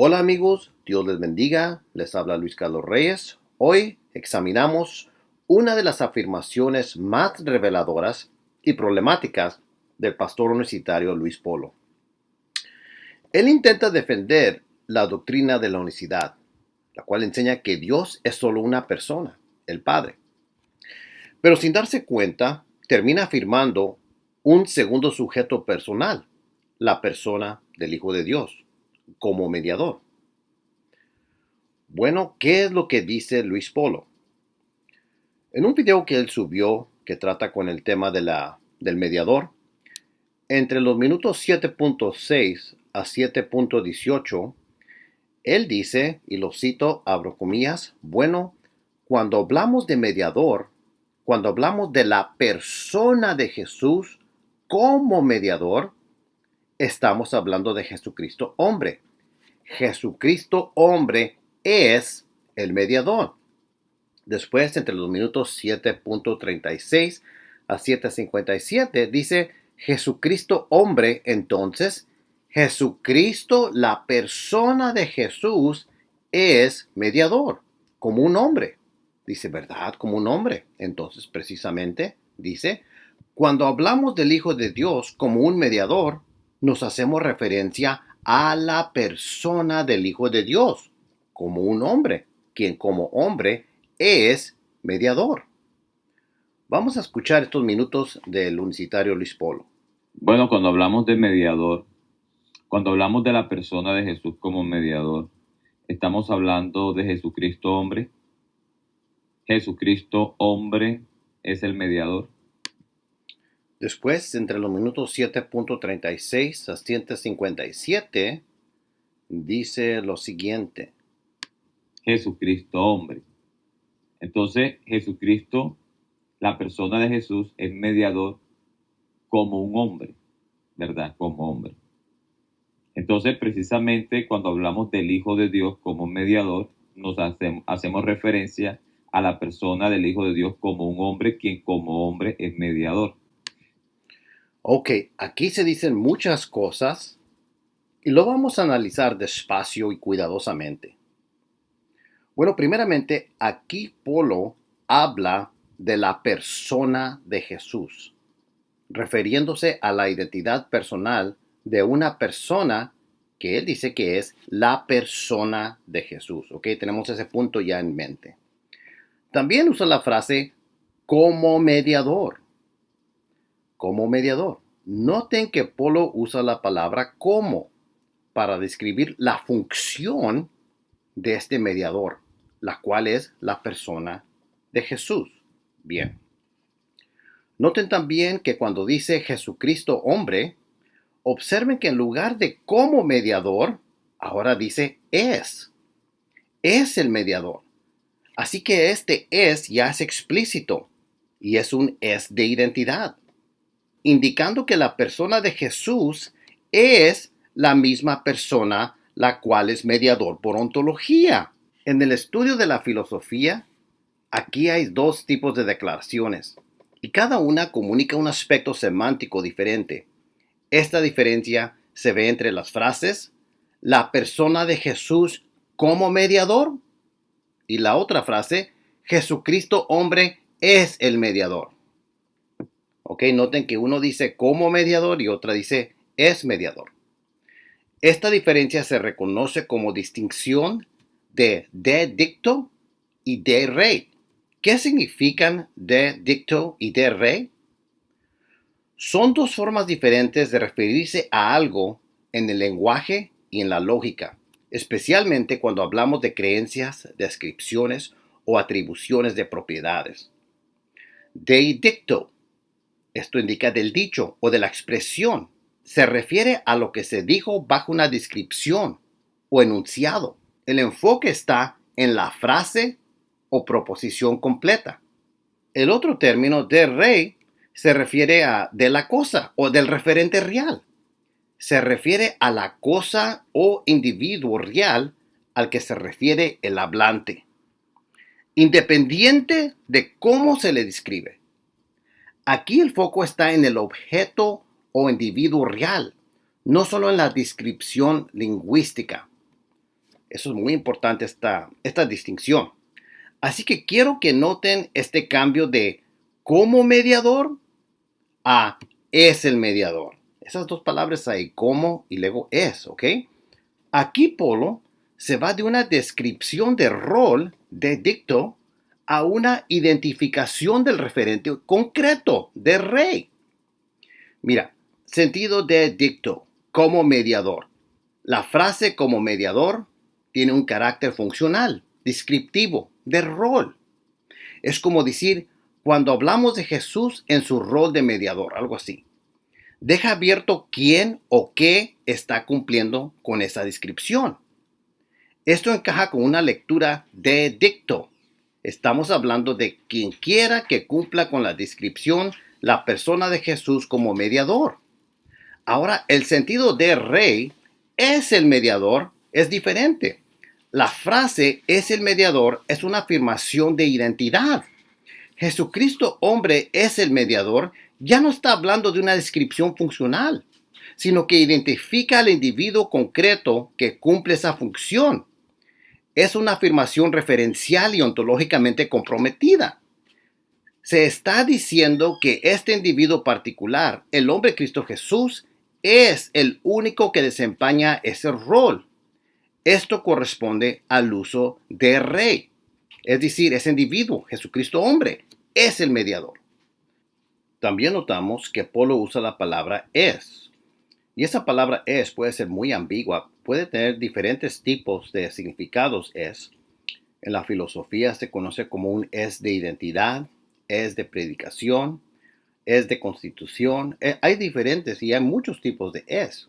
Hola amigos, Dios les bendiga, les habla Luis Carlos Reyes. Hoy examinamos una de las afirmaciones más reveladoras y problemáticas del pastor universitario Luis Polo. Él intenta defender la doctrina de la unicidad, la cual enseña que Dios es solo una persona, el Padre. Pero sin darse cuenta, termina afirmando un segundo sujeto personal, la persona del Hijo de Dios, como mediador. Bueno, ¿qué es lo que dice Luis Polo? En un video que él subió que trata con el tema del mediador, entre los minutos 7.6 a 7.18, él dice, y lo cito, abro comillas, bueno, cuando hablamos de mediador, cuando hablamos de la persona de Jesús como mediador, estamos hablando de Jesucristo hombre. Jesucristo hombre es el mediador. Después, entre los minutos 7.36 a 7.57, dice Jesucristo hombre. Entonces, Jesucristo, la persona de Jesús, es mediador, como un hombre. Dice, ¿verdad? Como un hombre. Entonces, precisamente, dice, cuando hablamos del Hijo de Dios como un mediador, nos hacemos referencia a la persona del Hijo de Dios, como un hombre, quien como hombre es mediador. Vamos a escuchar estos minutos del universitario Luis Polo. Bueno, cuando hablamos de mediador, cuando hablamos de la persona de Jesús como mediador, estamos hablando de Jesucristo hombre. Jesucristo hombre es el mediador. Después, entre los minutos 7.36 a 7.57, dice lo siguiente. Jesucristo hombre. Entonces, Jesucristo, la persona de Jesús, es mediador como un hombre, ¿verdad? Como hombre. Entonces, precisamente cuando hablamos del Hijo de Dios como mediador, nos hacemos referencia a la persona del Hijo de Dios como un hombre, quien como hombre es mediador. Ok, aquí se dicen muchas cosas y lo vamos a analizar despacio y cuidadosamente. Bueno, primeramente, aquí Polo habla de la persona de Jesús, refiriéndose a la identidad personal de una persona que él dice que es la persona de Jesús. Ok, tenemos ese punto ya en mente. También usa la frase como mediador. Como mediador. Noten que Polo usa la palabra como para describir la función de este mediador, la cual es la persona de Jesús. Bien. Noten también que cuando dice Jesucristo hombre, observen que en lugar de como mediador, ahora dice es. Es el mediador. Así que este es ya es explícito y es un es de identidad, indicando que la persona de Jesús es la misma persona la cual es mediador por ontología. En el estudio de la filosofía, aquí hay dos tipos de declaraciones y cada una comunica un aspecto semántico diferente. Esta diferencia se ve entre las frases la persona de Jesús como mediador y la otra frase Jesucristo hombre es el mediador. Ok, noten que uno dice como mediador y otra dice es mediador. Esta diferencia se reconoce como distinción de dicto y de rey. ¿Qué significan de dicto y de rey? Son dos formas diferentes de referirse a algo en el lenguaje y en la lógica, especialmente cuando hablamos de creencias, descripciones o atribuciones de propiedades. De dicto, esto indica del dicho o de la expresión. Se refiere a lo que se dijo bajo una descripción o enunciado. El enfoque está en la frase o proposición completa. El otro término de rey se refiere a de la cosa o del referente real. Se refiere a la cosa o individuo real al que se refiere el hablante, independiente de cómo se le describe. Aquí el foco está en el objeto o individuo real, no solo en la descripción lingüística. Eso es muy importante, esta distinción. Así que quiero que noten este cambio de como mediador a es el mediador. Esas dos palabras ahí, como y luego es, ¿ok? Aquí Polo se va de una descripción de rol de dicto a una identificación del referente concreto de rey. Mira, sentido de dicto como mediador. La frase como mediador tiene un carácter funcional, descriptivo, de rol. Es como decir, cuando hablamos de Jesús en su rol de mediador, algo así. Deja abierto quién o qué está cumpliendo con esa descripción. Esto encaja con una lectura de dicto. Estamos hablando de quien quiera que cumpla con la descripción, la persona de Jesús como mediador. Ahora, el sentido de rey es el mediador, es diferente. La frase es el mediador es una afirmación de identidad. Jesucristo hombre es el mediador, ya no está hablando de una descripción funcional, sino que identifica al individuo concreto que cumple esa función. Es una afirmación referencial y ontológicamente comprometida. Se está diciendo que este individuo particular, el hombre Cristo Jesús, es el único que desempeña ese rol. Esto corresponde al uso de rey. Es decir, ese individuo, Jesucristo hombre, es el mediador. También notamos que Polo usa la palabra es. Y esa palabra es puede ser muy ambigua, puede tener diferentes tipos de significados es. En la filosofía se conoce como un es de identidad, es de predicación, es de constitución. Hay diferentes y hay muchos tipos de es.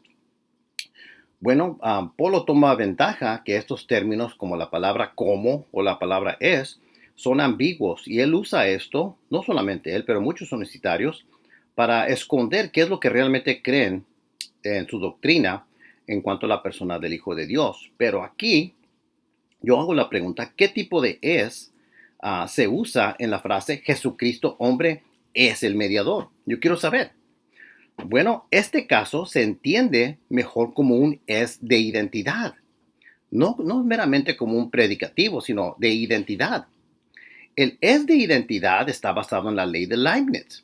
Bueno, Polo toma ventaja que estos términos como la palabra como o la palabra es son ambiguos y él usa esto, no solamente él, pero muchos universitarios, para esconder qué es lo que realmente creen en su doctrina en cuanto a la persona del Hijo de Dios. Pero aquí yo hago la pregunta, ¿qué tipo de es se usa en la frase Jesucristo hombre es el mediador? Yo quiero saber. Bueno, este caso se entiende mejor como un es de identidad. No meramente como un predicativo, sino de identidad. El es de identidad está basado en la ley de Leibniz.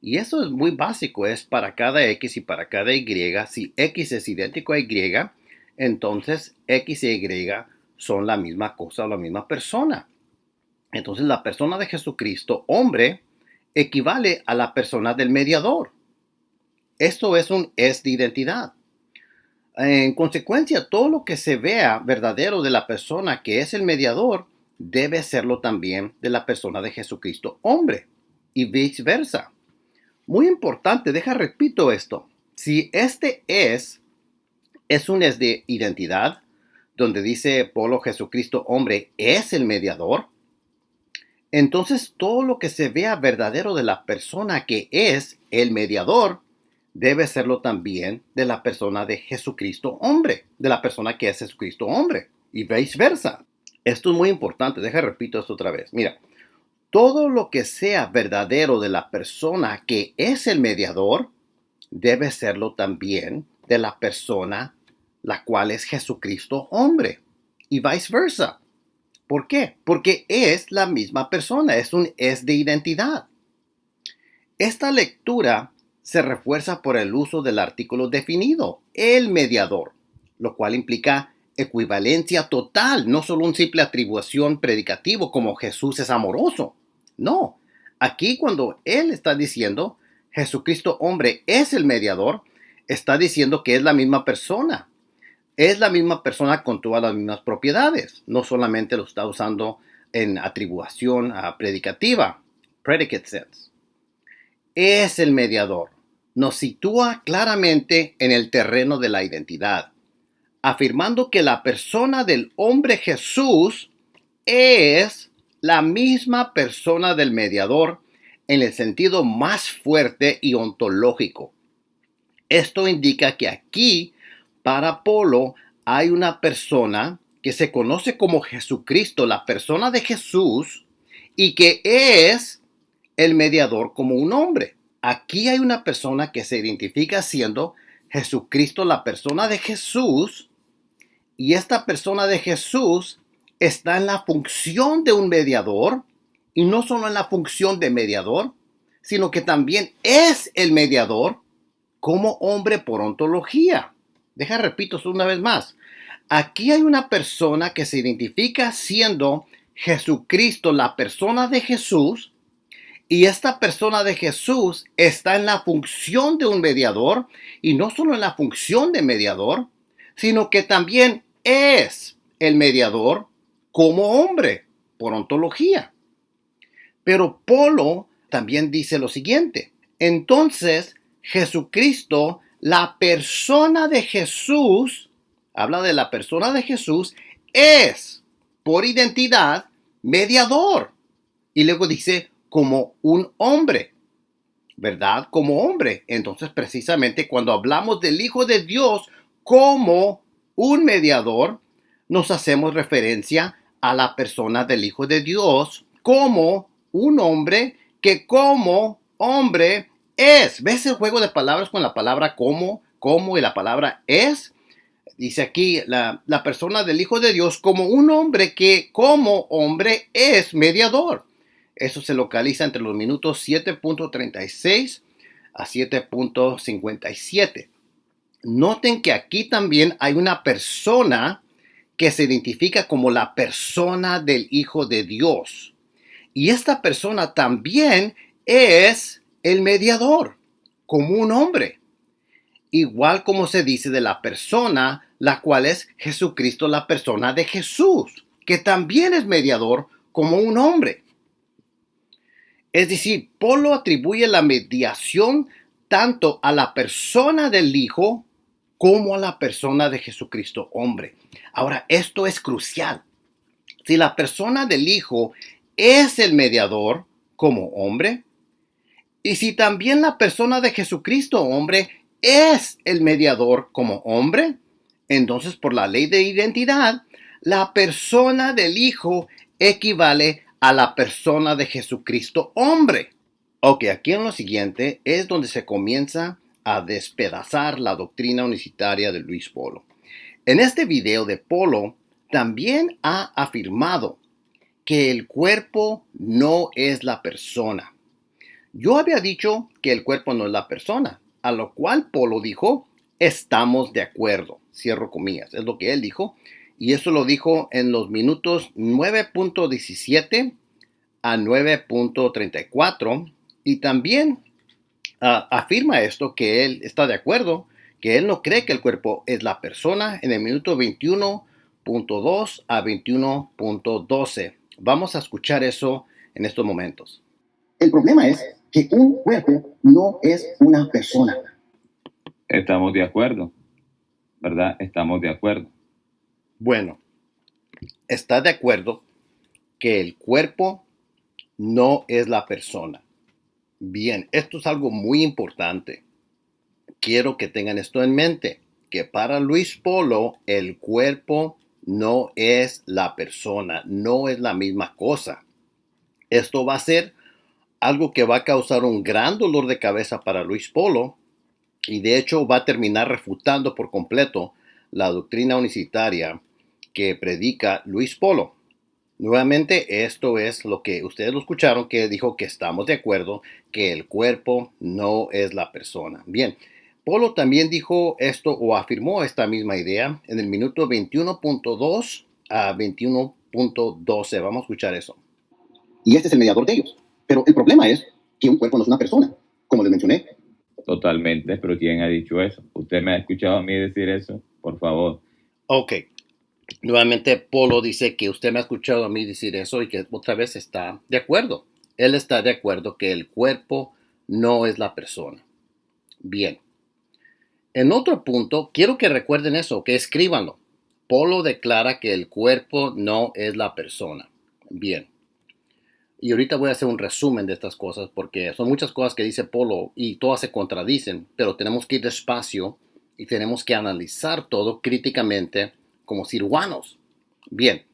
Y eso es muy básico, es para cada X y para cada Y. Si X es idéntico a Y, entonces X y Y son la misma cosa o la misma persona. Entonces la persona de Jesucristo, hombre, equivale a la persona del mediador. Esto es un es de identidad. En consecuencia, todo lo que se vea verdadero de la persona que es el mediador, debe serlo también de la persona de Jesucristo, hombre, y viceversa. Muy importante, repito esto. Si este es un es de identidad, donde dice Polo Jesucristo, hombre, es el mediador, entonces todo lo que se vea verdadero de la persona que es el mediador, debe serlo también de la persona de Jesucristo hombre, de la persona que es Jesucristo hombre, y viceversa. Esto es muy importante, repito esto otra vez. Mira, todo lo que sea verdadero de la persona que es el mediador, debe serlo también de la persona la cual es Jesucristo hombre, y viceversa. ¿Por qué? Porque es la misma persona, es un es de identidad. Esta lectura se refuerza por el uso del artículo definido, el mediador, lo cual implica equivalencia total, no solo una simple atribución predicativo como Jesús es amoroso. No, aquí cuando él está diciendo Jesucristo hombre es el mediador, está diciendo que es la misma persona. Es la misma persona con todas las mismas propiedades. No solamente lo está usando en atribución predicativa, predicate sense. Es el mediador. Nos sitúa claramente en el terreno de la identidad, afirmando que la persona del hombre Jesús es la misma persona del mediador en el sentido más fuerte y ontológico. Esto indica que aquí, para Polo, hay una persona que se conoce como Jesucristo, la persona de Jesús, y que es el mediador como un hombre. Aquí hay una persona que se identifica siendo Jesucristo, la persona de Jesús, Y esta persona de Jesús está en la función de un mediador, y no solo en la función de mediador, sino que también es el mediador como hombre por ontología. Repito esto una vez más. Aquí hay una persona que se identifica siendo Jesucristo, la persona de Jesús, y esta persona de Jesús está en la función de un mediador, y no solo en la función de mediador, sino que también es el mediador como hombre, por ontología. Pero Polo también dice lo siguiente: entonces Jesucristo, la persona de Jesús, habla de la persona de Jesús, es por identidad mediador. Y luego dice como un hombre, ¿verdad? Como hombre. Entonces, precisamente cuando hablamos del Hijo de Dios como un mediador, nos hacemos referencia a la persona del Hijo de Dios como un hombre que como hombre es. ¿Ves el juego de palabras con la palabra como y la palabra es? Dice aquí la persona del Hijo de Dios como un hombre que como hombre es mediador. Eso se localiza entre los minutos 7.36 a 7.57. Noten que aquí también hay una persona que se identifica como la persona del Hijo de Dios. Y esta persona también es el mediador, como un hombre. Igual como se dice de la persona, la cual es Jesucristo, la persona de Jesús, que también es mediador como un hombre. Es decir, Polo atribuye la mediación tanto a la persona del Hijo como a la persona de Jesucristo, hombre. Ahora, esto es crucial. Si la persona del Hijo es el mediador como hombre, y si también la persona de Jesucristo, hombre, es el mediador como hombre, entonces por la ley de identidad, la persona del Hijo equivale a la persona de Jesucristo, hombre. Ok, aquí en lo siguiente es donde se comienza a despedazar la doctrina unicitaria de Luis Polo. En este video de Polo también ha afirmado que el cuerpo no es la persona. Yo había dicho que el cuerpo no es la persona, a lo cual Polo dijo, estamos de acuerdo, cierro comillas, es lo que él dijo, y eso lo dijo en los minutos 9.17 a 9.34, y también afirma esto, que él está de acuerdo, que él no cree que el cuerpo es la persona en el minuto 21.2 a 21.12. Vamos a escuchar eso en estos momentos. El problema es que un cuerpo no es una persona. Estamos de acuerdo, ¿verdad? Estamos de acuerdo. Bueno, está de acuerdo que el cuerpo no es la persona. Bien, esto es algo muy importante. Quiero que tengan esto en mente, que para Luis Polo el cuerpo no es la persona, no es la misma cosa. Esto va a ser algo que va a causar un gran dolor de cabeza para Luis Polo, y de hecho va a terminar refutando por completo la doctrina unicitaria que predica Luis Polo. Nuevamente, esto es lo que ustedes lo escucharon, que dijo que estamos de acuerdo que el cuerpo no es la persona. Bien, Polo también dijo esto o afirmó esta misma idea en el minuto 21.2 a 21.12. Vamos a escuchar eso. Y este es el mediador de ellos. Pero el problema es que un cuerpo no es una persona, como les mencioné. Totalmente, pero ¿quién ha dicho eso? ¿Usted me ha escuchado a mí decir eso? Por favor. Ok. Nuevamente, Polo dice que usted me ha escuchado a mí decir eso y que otra vez está de acuerdo. Él está de acuerdo que el cuerpo no es la persona. Bien. En otro punto, quiero que recuerden eso, que escríbanlo. Polo declara que el cuerpo no es la persona. Bien. Y ahorita voy a hacer un resumen de estas cosas porque son muchas cosas que dice Polo y todas se contradicen, pero tenemos que ir despacio y tenemos que analizar todo críticamente como cirujanos. Bien,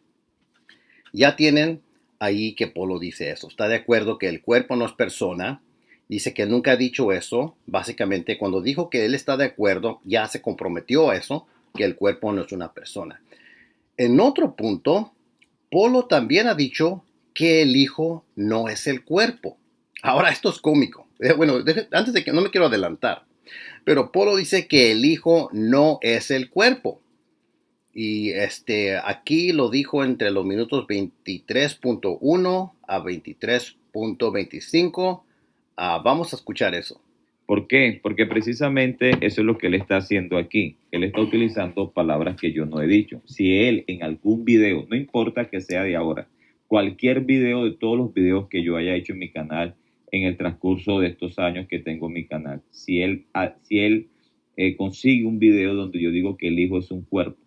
ya tienen ahí que Polo dice eso. Está de acuerdo que el cuerpo no es persona. Dice que nunca ha dicho eso. Básicamente, cuando dijo que él está de acuerdo, ya se comprometió a eso, que el cuerpo no es una persona. En otro punto, Polo también ha dicho que el Hijo no es el cuerpo. Ahora, esto es cómico. Bueno, antes de que no me quiero adelantar, pero Polo dice que el Hijo no es el cuerpo. Y aquí lo dijo entre los minutos 23.1 a 23.25. Vamos a escuchar eso. ¿Por qué? Porque precisamente eso es lo que él está haciendo aquí. Él está utilizando palabras que yo no he dicho. Si él en algún video, no importa que sea de ahora, cualquier video de todos los videos que yo haya hecho en mi canal en el transcurso de estos años que tengo en mi canal, si él consigue un video donde yo digo que el Hijo es un cuerpo,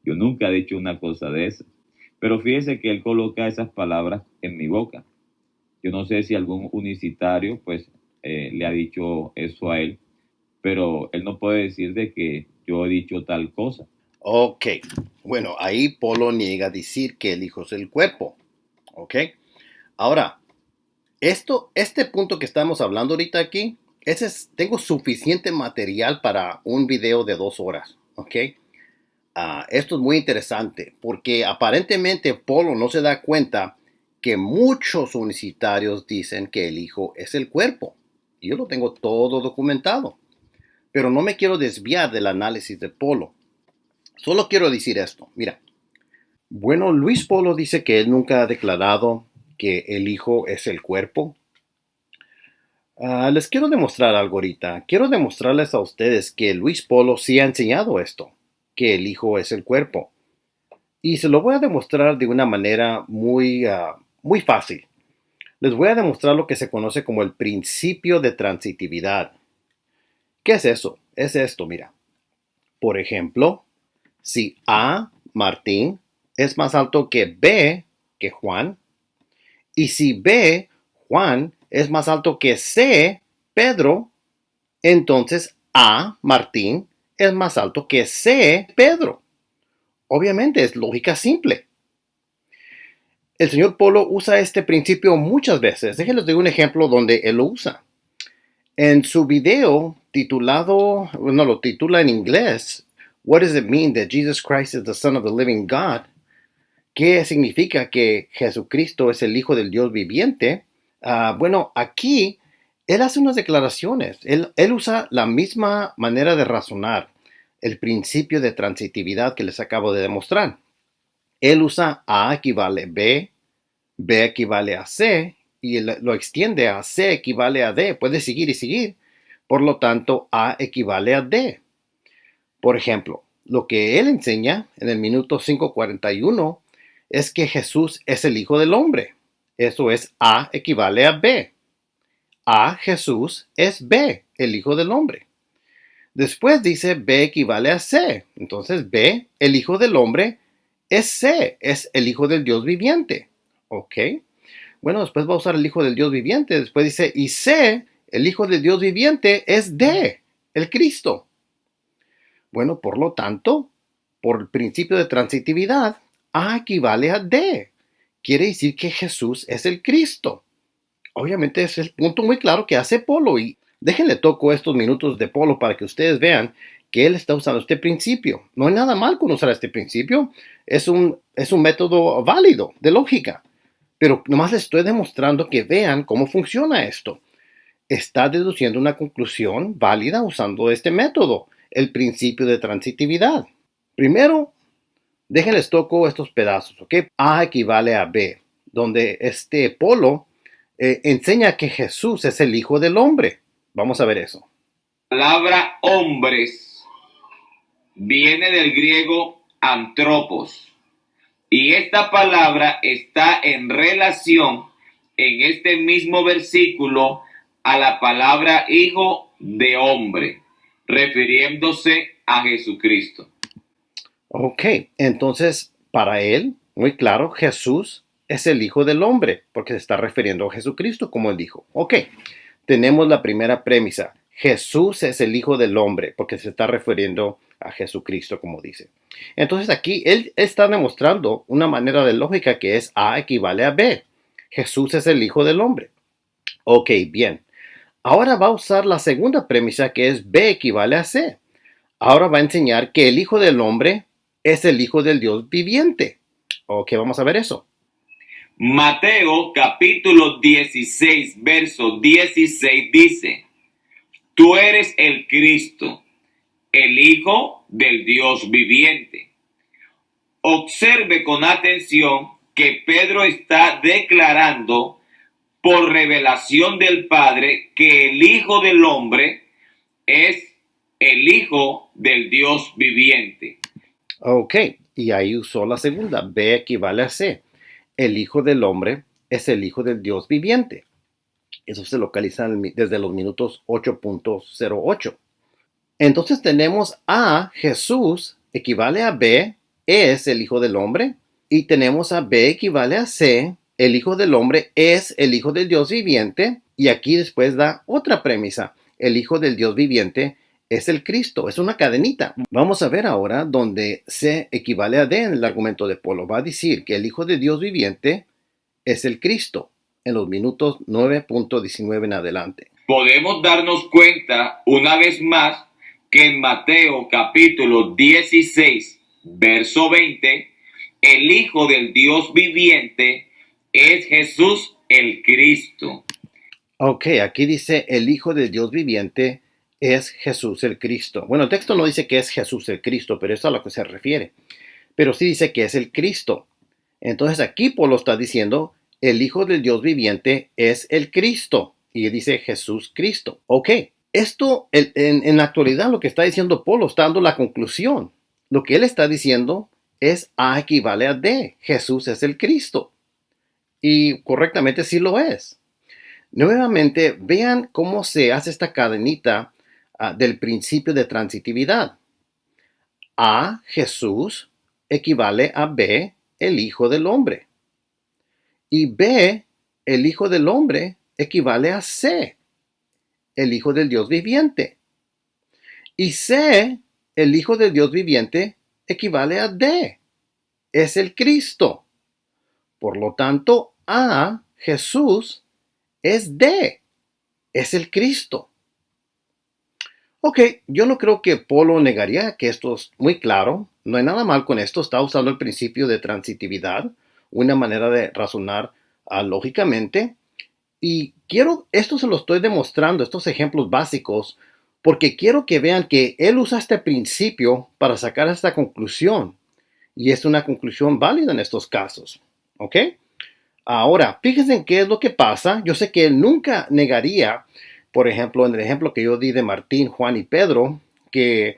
yo nunca he dicho una cosa de esa. Pero fíjese que él coloca esas palabras en mi boca. Yo no sé si algún unicitario pues le ha dicho eso a él, pero él no puede decir de que yo he dicho tal cosa. Ok, bueno, ahí Polo niega a decir que el Hijo es el cuerpo. Ok, ahora, este punto que estamos hablando ahorita aquí, tengo suficiente material para un video de 2 horas. Ok, esto es muy interesante porque aparentemente Polo no se da cuenta que muchos unicitarios dicen que el Hijo es el cuerpo. Y yo lo tengo todo documentado. Pero no me quiero desviar del análisis de Polo. Solo quiero decir esto. Mira, bueno, Luis Polo dice que él nunca ha declarado que el Hijo es el cuerpo. Les quiero demostrar algo ahorita. Quiero demostrarles a ustedes que Luis Polo sí ha enseñado esto, que el Hijo es el cuerpo. Y se lo voy a demostrar de una manera muy fácil. Les voy a demostrar lo que se conoce como el principio de transitividad. ¿Qué es eso? Es esto, mira. Por ejemplo, si A, Martín, es más alto que B, que Juan, y si B, Juan, es más alto que C, Pedro, entonces A, Martín, es más alto que C, Pedro. Obviamente es lógica simple. El señor Polo usa este principio muchas veces. Déjenles dar un ejemplo donde él lo usa. En su video titulado, no lo titula en inglés, What does it mean that Jesus Christ is the Son of the Living God? ¿Qué significa que Jesucristo es el Hijo del Dios viviente? Bueno, aquí él hace unas declaraciones. Él usa la misma manera de razonar, el principio de transitividad que les acabo de demostrar. Él usa A equivale B, B equivale a C, y lo extiende a C equivale a D. Puede seguir y seguir. Por lo tanto, A equivale a D. Por ejemplo, lo que él enseña en el minuto 5:41 es que Jesús es el Hijo del Hombre. Eso es A equivale a B. A, Jesús, es B, el Hijo del Hombre. Después dice B equivale a C. Entonces B, el Hijo del Hombre, es C, es el Hijo del Dios viviente. ¿Ok? Bueno, después va a usar el Hijo del Dios viviente. Después dice, y C, el Hijo del Dios viviente, es D, el Cristo. Bueno, por lo tanto, por el principio de transitividad, A equivale a D. Quiere decir que Jesús es el Cristo. Obviamente es el punto muy claro que hace Polo. Y déjenle toco estos minutos de Polo para que ustedes vean que él está usando este principio. No hay nada mal con usar este principio. Es un método válido de lógica. Pero nomás les estoy demostrando que vean cómo funciona esto. Está deduciendo una conclusión válida usando este método, el principio de transitividad. Primero, déjenles toco estos pedazos, ¿ok? A equivale a B, donde este Polo enseña que Jesús es el Hijo del Hombre. Vamos a ver eso. La palabra hombres viene del griego antropos. Y esta palabra está en relación en este mismo versículo a la palabra hijo de hombre, refiriéndose a Jesucristo. Ok, entonces para él, muy claro, Jesús es el Hijo del Hombre, porque se está refiriendo a Jesucristo como el Hijo. Ok, tenemos la primera premisa. Jesús es el Hijo del Hombre, porque se está refiriendo a Jesucristo, como dice. Entonces aquí él está demostrando una manera de lógica que es A equivale a B. Jesús es el Hijo del Hombre. Ok, bien. Ahora va a usar la segunda premisa que es B equivale a C. Ahora va a enseñar que el Hijo del Hombre es el Hijo del Dios viviente. Ok, vamos a ver eso. Mateo capítulo 16, verso 16 dice: Tú eres el Cristo, el Hijo del Dios viviente. Observe con atención que Pedro está declarando por revelación del Padre que el Hijo del Hombre es el Hijo del Dios viviente. Ok, y ahí usó la segunda. B equivale a C. El Hijo del Hombre es el Hijo del Dios viviente. Eso se localiza desde los minutos 8.08. Entonces tenemos A, Jesús, equivale a B, es el Hijo del Hombre. Y tenemos a B equivale a C, el Hijo del Hombre es el Hijo del Dios viviente. Y aquí después da otra premisa. El Hijo del Dios viviente es el Cristo, es una cadenita. Vamos a ver ahora donde C equivale a D en el argumento de Polo. Va a decir que el Hijo de Dios viviente es el Cristo en los minutos 9.19 en adelante. Podemos darnos cuenta una vez más que en Mateo capítulo 16, verso 20, el Hijo del Dios viviente es Jesús el Cristo. Ok, aquí dice el Hijo del Dios viviente es Jesús el Cristo. Bueno, el texto no dice que es Jesús el Cristo, pero eso es a lo que se refiere. Pero sí dice que es el Cristo. Entonces aquí Polo está diciendo el Hijo del Dios viviente es el Cristo. Y dice Jesús Cristo. Ok, esto en la actualidad lo que está diciendo Polo está dando la conclusión. Lo que él está diciendo es A equivale a D. Jesús es el Cristo. Y correctamente sí lo es. Nuevamente, vean cómo se hace esta cadenita del principio de transitividad. A, Jesús, equivale a B, el Hijo del Hombre. Y B, el Hijo del Hombre, equivale a C, el Hijo del Dios viviente. Y C, el Hijo del Dios viviente, equivale a D, es el Cristo. Por lo tanto, A, Jesús, es D, es el Cristo. Ok, yo no creo que Polo negaría que esto es muy claro. No hay nada mal con esto. Está usando el principio de transitividad, una manera de razonar lógicamente. Y esto se lo estoy demostrando, estos ejemplos básicos, porque quiero que vean que él usa este principio para sacar esta conclusión. Y es una conclusión válida en estos casos. ¿Ok? Ahora, fíjense en qué es lo que pasa. Yo sé que él nunca negaría, por ejemplo, en el ejemplo que yo di de Martín, Juan y Pedro, que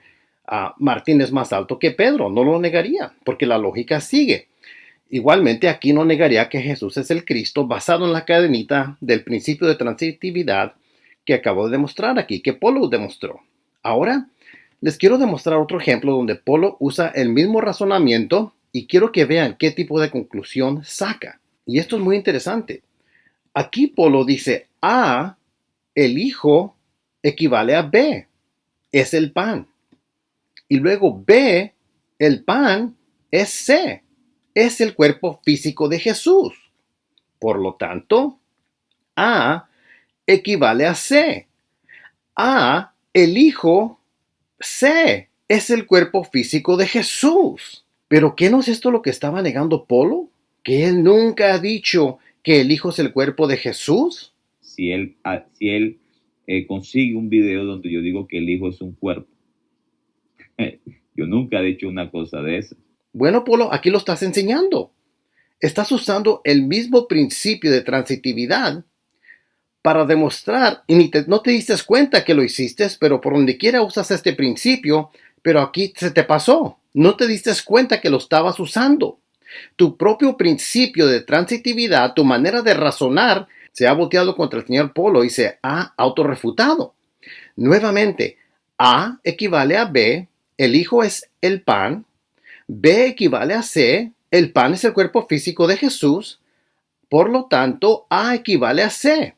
Martín es más alto que Pedro. No lo negaría, porque la lógica sigue. Igualmente, aquí no negaría que Jesús es el Cristo basado en la cadenita del principio de transitividad que acabo de demostrar aquí, que Polo demostró. Ahora, les quiero demostrar otro ejemplo donde Polo usa el mismo razonamiento y quiero que vean qué tipo de conclusión saca. Y esto es muy interesante. Aquí Polo dice A, el Hijo, equivale a B, es el pan. Y luego B, el pan, es C, es el cuerpo físico de Jesús. Por lo tanto, A equivale a C. A, el Hijo, C, es el cuerpo físico de Jesús. ¿Pero qué no es esto lo que estaba negando Polo? ¿Que él nunca ha dicho que el Hijo es el cuerpo de Jesús? Si él consigue un video donde yo digo que el Hijo es un cuerpo. Yo nunca he dicho una cosa de esa. Bueno, Polo, aquí lo estás enseñando. Estás usando el mismo principio de transitividad para demostrar, y no te diste cuenta que lo hiciste, pero por donde quiera usas este principio, pero aquí se te pasó. No te diste cuenta que lo estabas usando. Tu propio principio de transitividad, tu manera de razonar, se ha volteado contra el señor Polo y se ha autorrefutado. Nuevamente, A equivale a B, el Hijo es el pan, B equivale a C, el pan es el cuerpo físico de Jesús, por lo tanto, A equivale a C.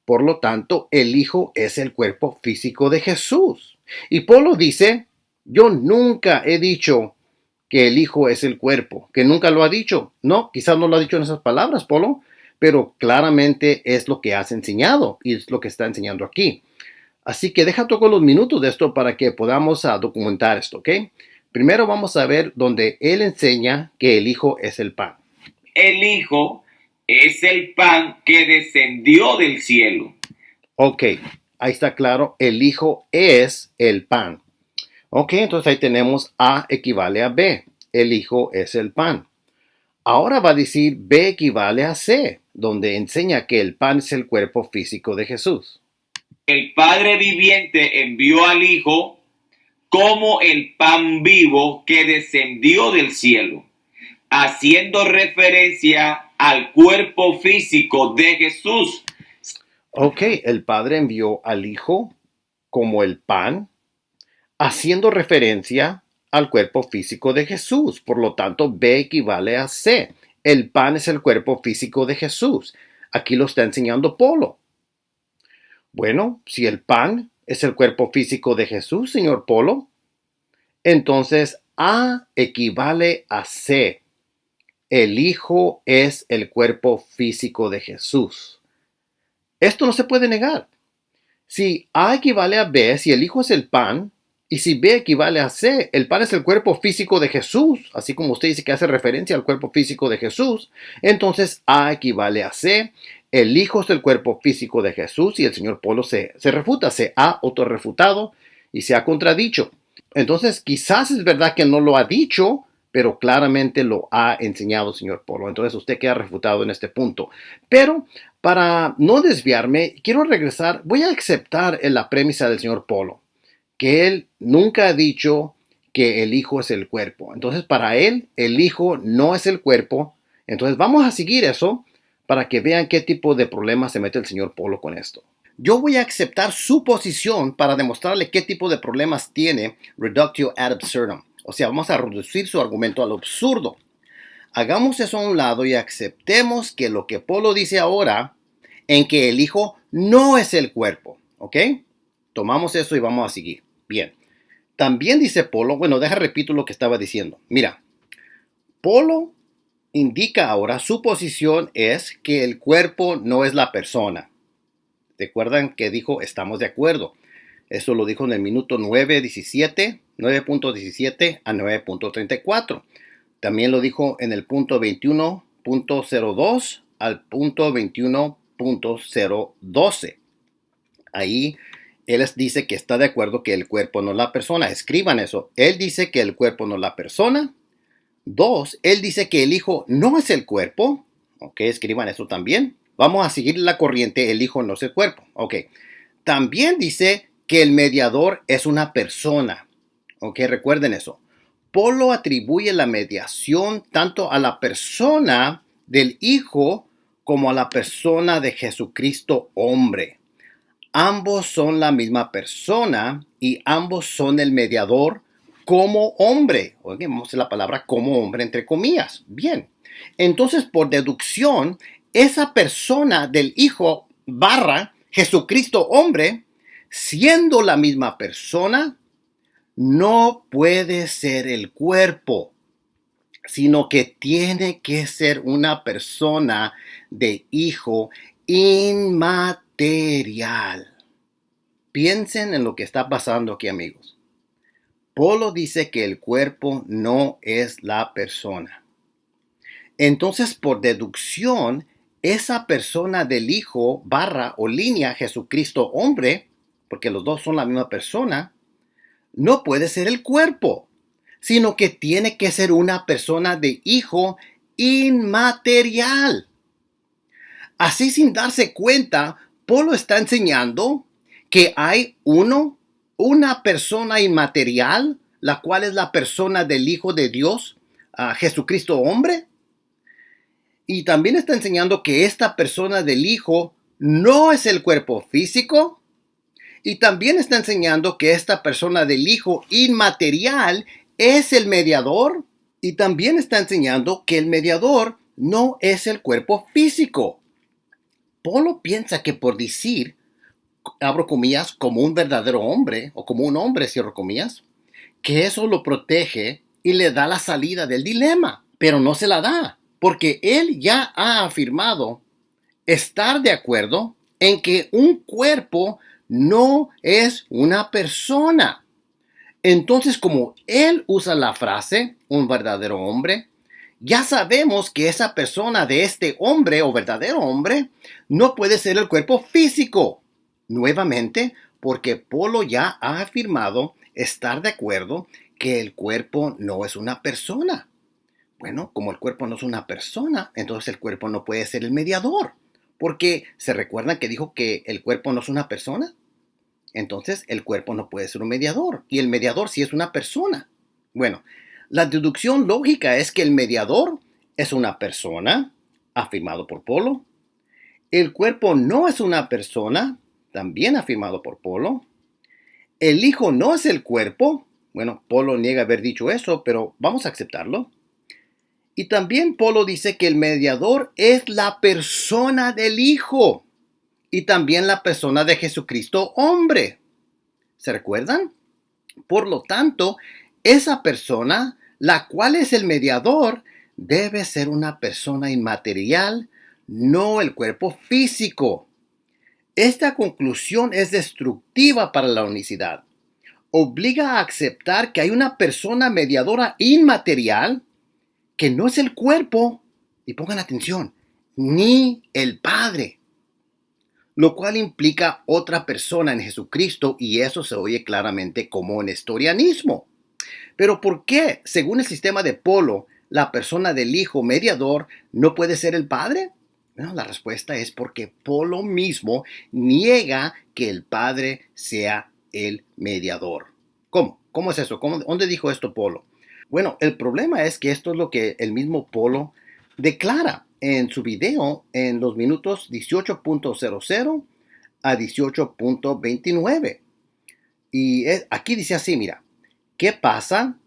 Por lo tanto, el Hijo es el cuerpo físico de Jesús. Y Polo dice, yo nunca he dicho que el Hijo es el cuerpo, que nunca lo ha dicho. No, quizás no lo ha dicho en esas palabras, Polo, pero claramente es lo que has enseñado y es lo que está enseñando aquí. Así que deja tocar los minutos de esto para que podamos documentar esto, ¿ok? Primero vamos a ver donde él enseña que el Hijo es el pan. El Hijo es el pan que descendió del cielo. Ok, ahí está claro, el Hijo es el pan. Ok, entonces ahí tenemos A equivale a B, el Hijo es el pan. Ahora va a decir B equivale a C, donde enseña que el pan es el cuerpo físico de Jesús. El Padre viviente envió al Hijo como el pan vivo que descendió del cielo, haciendo referencia al cuerpo físico de Jesús. Ok, el Padre envió al Hijo como el pan, haciendo referencia al cuerpo físico de Jesús. Por lo tanto, B equivale a C. El pan es el cuerpo físico de Jesús. Aquí lo está enseñando Polo. Bueno, si el pan es el cuerpo físico de Jesús, señor Polo, entonces A equivale a C. El Hijo es el cuerpo físico de Jesús. Esto no se puede negar. Si A equivale a B, si el Hijo es el pan, y si B equivale a C, el pan es el cuerpo físico de Jesús, así como usted dice que hace referencia al cuerpo físico de Jesús, entonces A equivale a C, el Hijo es el cuerpo físico de Jesús, y el señor Polo se refuta, se ha autorrefutado y se ha contradicho. Entonces, quizás es verdad que no lo ha dicho, pero claramente lo ha enseñado, señor Polo. Entonces, usted queda refutado en este punto. Pero, para no desviarme, quiero regresar, voy a aceptar la premisa del señor Polo, que él nunca ha dicho que el Hijo es el cuerpo. Entonces, para él, el Hijo no es el cuerpo. Entonces, vamos a seguir eso para que vean qué tipo de problema se mete el señor Polo con esto. Yo voy a aceptar su posición para demostrarle qué tipo de problemas tiene reductio ad absurdum. O sea, vamos a reducir su argumento al absurdo. Hagamos eso a un lado y aceptemos que lo que Polo dice ahora, en que el Hijo no es el cuerpo. ¿Ok? Tomamos eso y vamos a seguir. Bien. También dice Polo, bueno, repito lo que estaba diciendo. Mira, Polo indica ahora, su posición es que el cuerpo no es la persona. ¿Recuerdan que dijo estamos de acuerdo? Eso lo dijo en el minuto 9.17 a 9.34. También lo dijo en el punto 21.02 al punto 21.012. Ahí él dice que está de acuerdo que el cuerpo no es la persona. Escriban eso. Él dice que el cuerpo no es la persona. 2, él dice que el Hijo no es el cuerpo. Ok, escriban eso también. Vamos a seguir la corriente, el Hijo no es el cuerpo. Ok. También dice que el mediador es una persona. Ok, recuerden eso. Polo atribuye la mediación tanto a la persona del Hijo como a la persona de Jesucristo hombre. Ambos son la misma persona y ambos son el mediador como hombre. Oye, vamos a hacer la palabra como hombre entre comillas. Bien. Entonces, por deducción, esa persona del Hijo barra Jesucristo hombre, siendo la misma persona, no puede ser el cuerpo, sino que tiene que ser una persona de Hijo inmaterial. Piensen en lo que está pasando aquí, amigos. Polo dice que el cuerpo no es la persona. Entonces, por deducción, esa persona del Hijo barra o línea Jesucristo hombre, porque los dos son la misma persona, no puede ser el cuerpo, sino que tiene que ser una persona de Hijo inmaterial. Así, sin darse cuenta, Polo está enseñando que hay una persona inmaterial, la cual es la persona del Hijo de Dios, Jesucristo hombre. Y también está enseñando que esta persona del Hijo no es el cuerpo físico. Y también está enseñando que esta persona del Hijo inmaterial es el mediador. Y también está enseñando que el mediador no es el cuerpo físico. Polo piensa que por decir, abro comillas, como un verdadero hombre, o como un hombre, cierro comillas, que eso lo protege y le da la salida del dilema, pero no se la da, porque él ya ha afirmado estar de acuerdo en que un cuerpo no es una persona. Entonces, como él usa la frase, un verdadero hombre, ya sabemos que esa persona de este hombre o verdadero hombre no puede ser el cuerpo físico. Nuevamente, porque Polo ya ha afirmado estar de acuerdo que el cuerpo no es una persona. Bueno, como el cuerpo no es una persona, entonces el cuerpo no puede ser el mediador. Porque se recuerdan que dijo que el cuerpo no es una persona. Entonces el cuerpo no puede ser un mediador. Y el mediador sí es una persona. Bueno, la deducción lógica es que el mediador es una persona, afirmado por Polo. El cuerpo no es una persona, también afirmado por Polo. El hijo no es el cuerpo. Bueno, Polo niega haber dicho eso, pero vamos a aceptarlo. Y también Polo dice que el mediador es la persona del hijo y también la persona de Jesucristo hombre. ¿Se recuerdan? Por lo tanto, esa persona, la cual es el mediador, debe ser una persona inmaterial, no el cuerpo físico. Esta conclusión es destructiva para la unicidad. Obliga a aceptar que hay una persona mediadora inmaterial que no es el cuerpo, y pongan atención, ni el Padre, lo cual implica otra persona en Jesucristo, y eso se oye claramente como nestorianismo. Pero ¿por qué, según el sistema de Polo, la persona del Hijo mediador no puede ser el Padre? Bueno, la respuesta es porque Polo mismo niega que el Padre sea el mediador. ¿Cómo? ¿Cómo es eso? ¿Dónde dijo esto Polo? Bueno, el problema es que esto es lo que el mismo Polo declara en su video en los minutos 18.00 a 18.29. Y aquí dice así, mira, ¿qué pasa?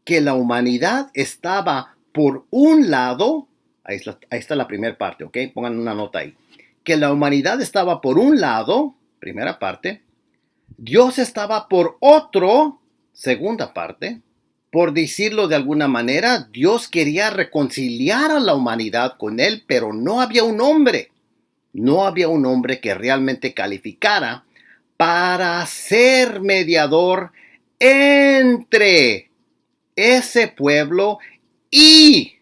Que la humanidad estaba por un lado, ahí está la primera parte, ¿ok? Pongan una nota ahí. Que la humanidad estaba por un lado, primera parte, Dios estaba por otro, segunda parte. Por decirlo de alguna manera, Dios quería reconciliar a la humanidad con él, pero no había un hombre. No había un hombre que realmente calificara para ser mediador entre ese pueblo y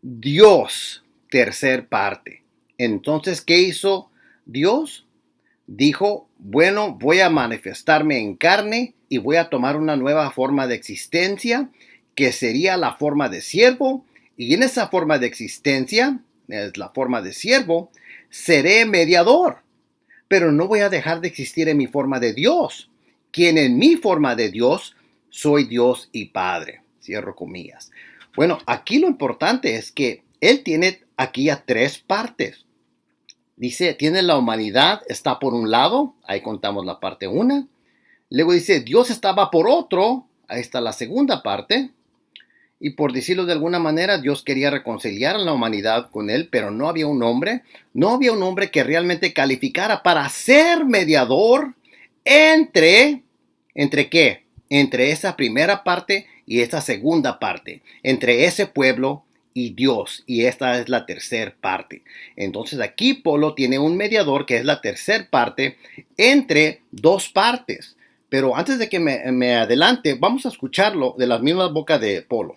Dios, tercer parte. Entonces, ¿qué hizo Dios? Dijo, bueno, voy a manifestarme en carne y voy a tomar una nueva forma de existencia, que sería la forma de siervo, y en esa forma de existencia, es la forma de siervo, seré mediador, pero no voy a dejar de existir en mi forma de Dios, quien en mi forma de Dios soy Dios y Padre. Cierro comillas. Bueno, aquí lo importante es que él tiene aquí a tres partes. Dice, tiene la humanidad, está por un lado, ahí contamos la parte 1. Luego dice, Dios estaba por otro, ahí está la segunda parte. Y por decirlo de alguna manera, Dios quería reconciliar a la humanidad con él, pero no había un hombre. No había un hombre que realmente calificara para ser mediador ¿entre qué? Entre esa primera parte y esa segunda parte. Entre ese pueblo y Dios. Y esta es la tercera parte. Entonces aquí Polo tiene un mediador que es la tercera parte entre dos partes. Pero antes de que me adelante, vamos a escucharlo de las mismas bocas de Polo.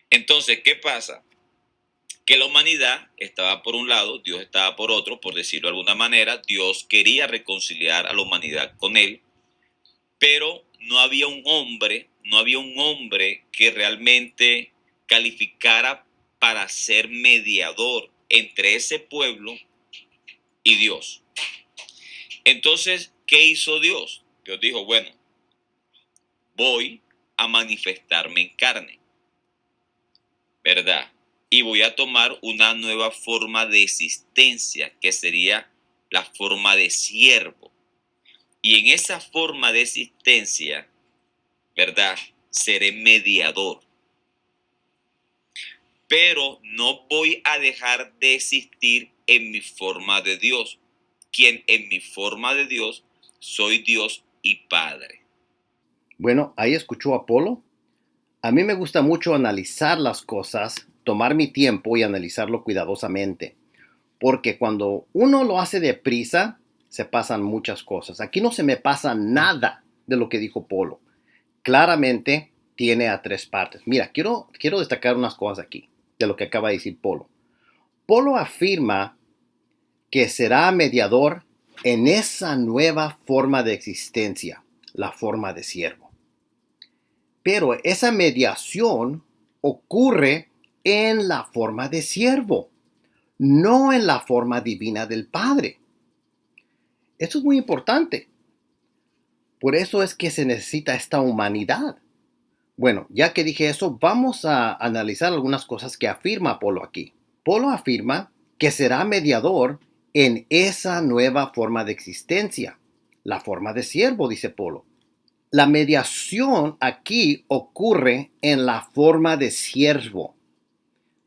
Entonces, ¿qué pasa? Que la humanidad estaba por un lado, Dios estaba por otro, por decirlo de alguna manera. Dios quería reconciliar a la humanidad con él, pero no había un hombre que realmente calificara para ser mediador entre ese pueblo y Dios. Entonces, ¿qué hizo Dios? Dios dijo, bueno, voy a manifestarme en carne, ¿verdad? Y voy a tomar una nueva forma de existencia, que sería la forma de siervo. Y en esa forma de existencia, ¿verdad? Seré mediador. Pero no voy a dejar de existir en mi forma de Dios, quien en mi forma de Dios soy Dios y Padre. Bueno, ahí escuchó a Polo. A mí me gusta mucho analizar las cosas, tomar mi tiempo y analizarlo cuidadosamente. Porque cuando uno lo hace deprisa, se pasan muchas cosas. Aquí no se me pasa nada de lo que dijo Polo. Claramente tiene a tres partes. Mira, quiero destacar unas cosas aquí de lo que acaba de decir Polo. Polo afirma que será mediador en esa nueva forma de existencia, la forma de siervo. Pero esa mediación ocurre en la forma de siervo, no en la forma divina del Padre. Esto es muy importante. Por eso es que se necesita esta humanidad. Bueno, ya que dije eso, vamos a analizar algunas cosas que afirma Polo aquí. Polo afirma que será mediador en esa nueva forma de existencia, la forma de siervo, dice Polo. La mediación aquí ocurre en la forma de siervo,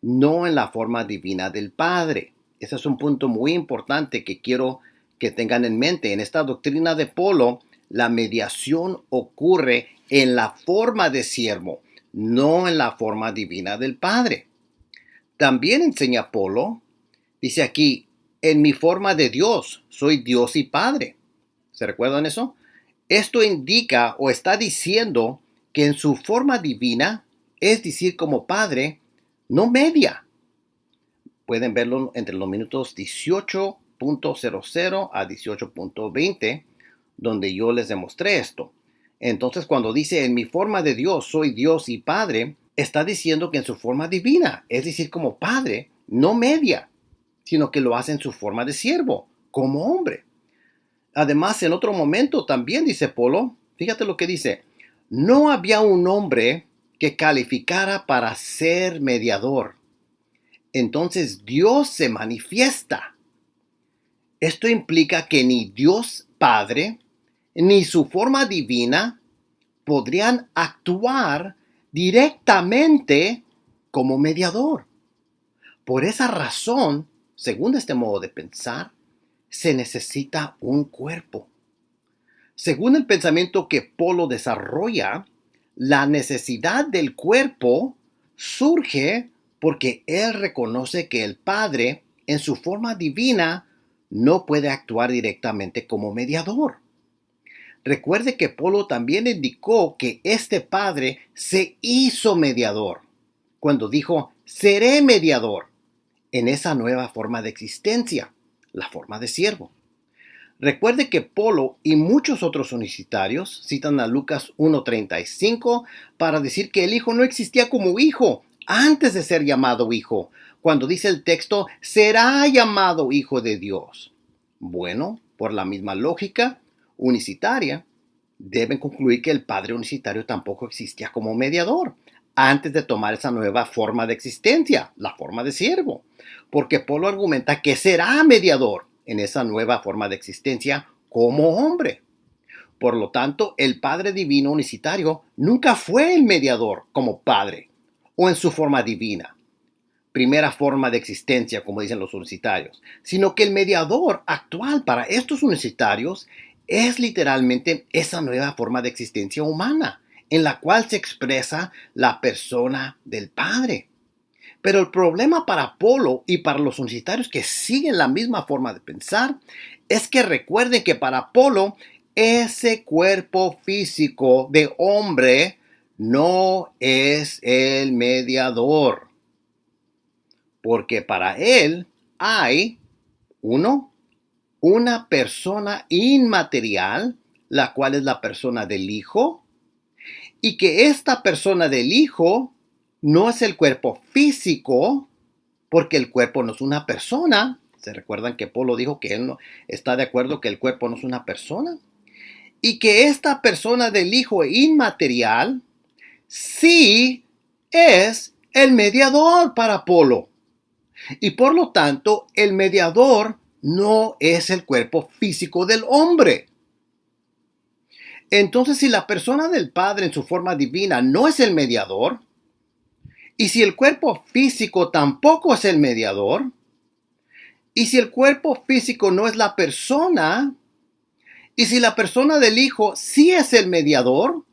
no en la forma divina del Padre. Ese es un punto muy importante que quiero que tengan en mente. En esta doctrina de Polo, la mediación ocurre en la forma de siervo, no en la forma divina del Padre. También enseña Polo, dice aquí, en mi forma de Dios, soy Dios y Padre. ¿Se recuerdan eso? Esto indica o está diciendo que en su forma divina, es decir, como Padre, no media. Pueden verlo entre los minutos 18.00 a 18.20, donde yo les demostré esto. Entonces, cuando dice en mi forma de Dios, soy Dios y Padre, está diciendo que en su forma divina, es decir, como Padre, no media, sino que lo hace en su forma de siervo, como hombre. Además, en otro momento también dice Polo, fíjate lo que dice, no había un hombre que calificara para ser mediador. Entonces Dios se manifiesta. Esto implica que ni Dios Padre ni su forma divina podrían actuar directamente como mediador. Por esa razón, según este modo de pensar, se necesita un cuerpo. Según el pensamiento que Polo desarrolla, la necesidad del cuerpo surge porque él reconoce que el Padre, en su forma divina, no puede actuar directamente como mediador. Recuerde que Polo también indicó que este Padre se hizo mediador cuando dijo, seré mediador en esa nueva forma de existencia, la forma de siervo. Recuerde que Polo y muchos otros unicitarios citan a Lucas 1:35 para decir que el Hijo no existía como hijo antes de ser llamado hijo, cuando dice el texto, será llamado Hijo de Dios. Bueno, por la misma lógica unicitaria, deben concluir que el Padre unicitario tampoco existía como mediador antes de tomar esa nueva forma de existencia, la forma de siervo, porque Polo argumenta que será mediador en esa nueva forma de existencia como hombre. Por lo tanto, el Padre Divino unicitario nunca fue el mediador como Padre o en su forma divina, primera forma de existencia, como dicen los unicitarios, sino que el mediador actual para estos unicitarios es literalmente esa nueva forma de existencia humana, en la cual se expresa la persona del Padre. Pero el problema para Polo y para los unicitarios que siguen la misma forma de pensar es que recuerden que para Polo ese cuerpo físico de hombre no es el mediador. Porque para él hay, una persona inmaterial, la cual es la persona del Hijo, y que esta persona del Hijo no es el cuerpo físico, porque el cuerpo no es una persona. ¿Se recuerdan que Polo dijo que él no está de acuerdo que el cuerpo no es una persona? Y que esta persona del Hijo inmaterial sí es el mediador para Polo. Y por lo tanto, el mediador no es el cuerpo físico del hombre. Entonces, si la persona del Padre en su forma divina no es el mediador, y si el cuerpo físico tampoco es el mediador, y si el cuerpo físico no es la persona, y si la persona del Hijo sí es el mediador,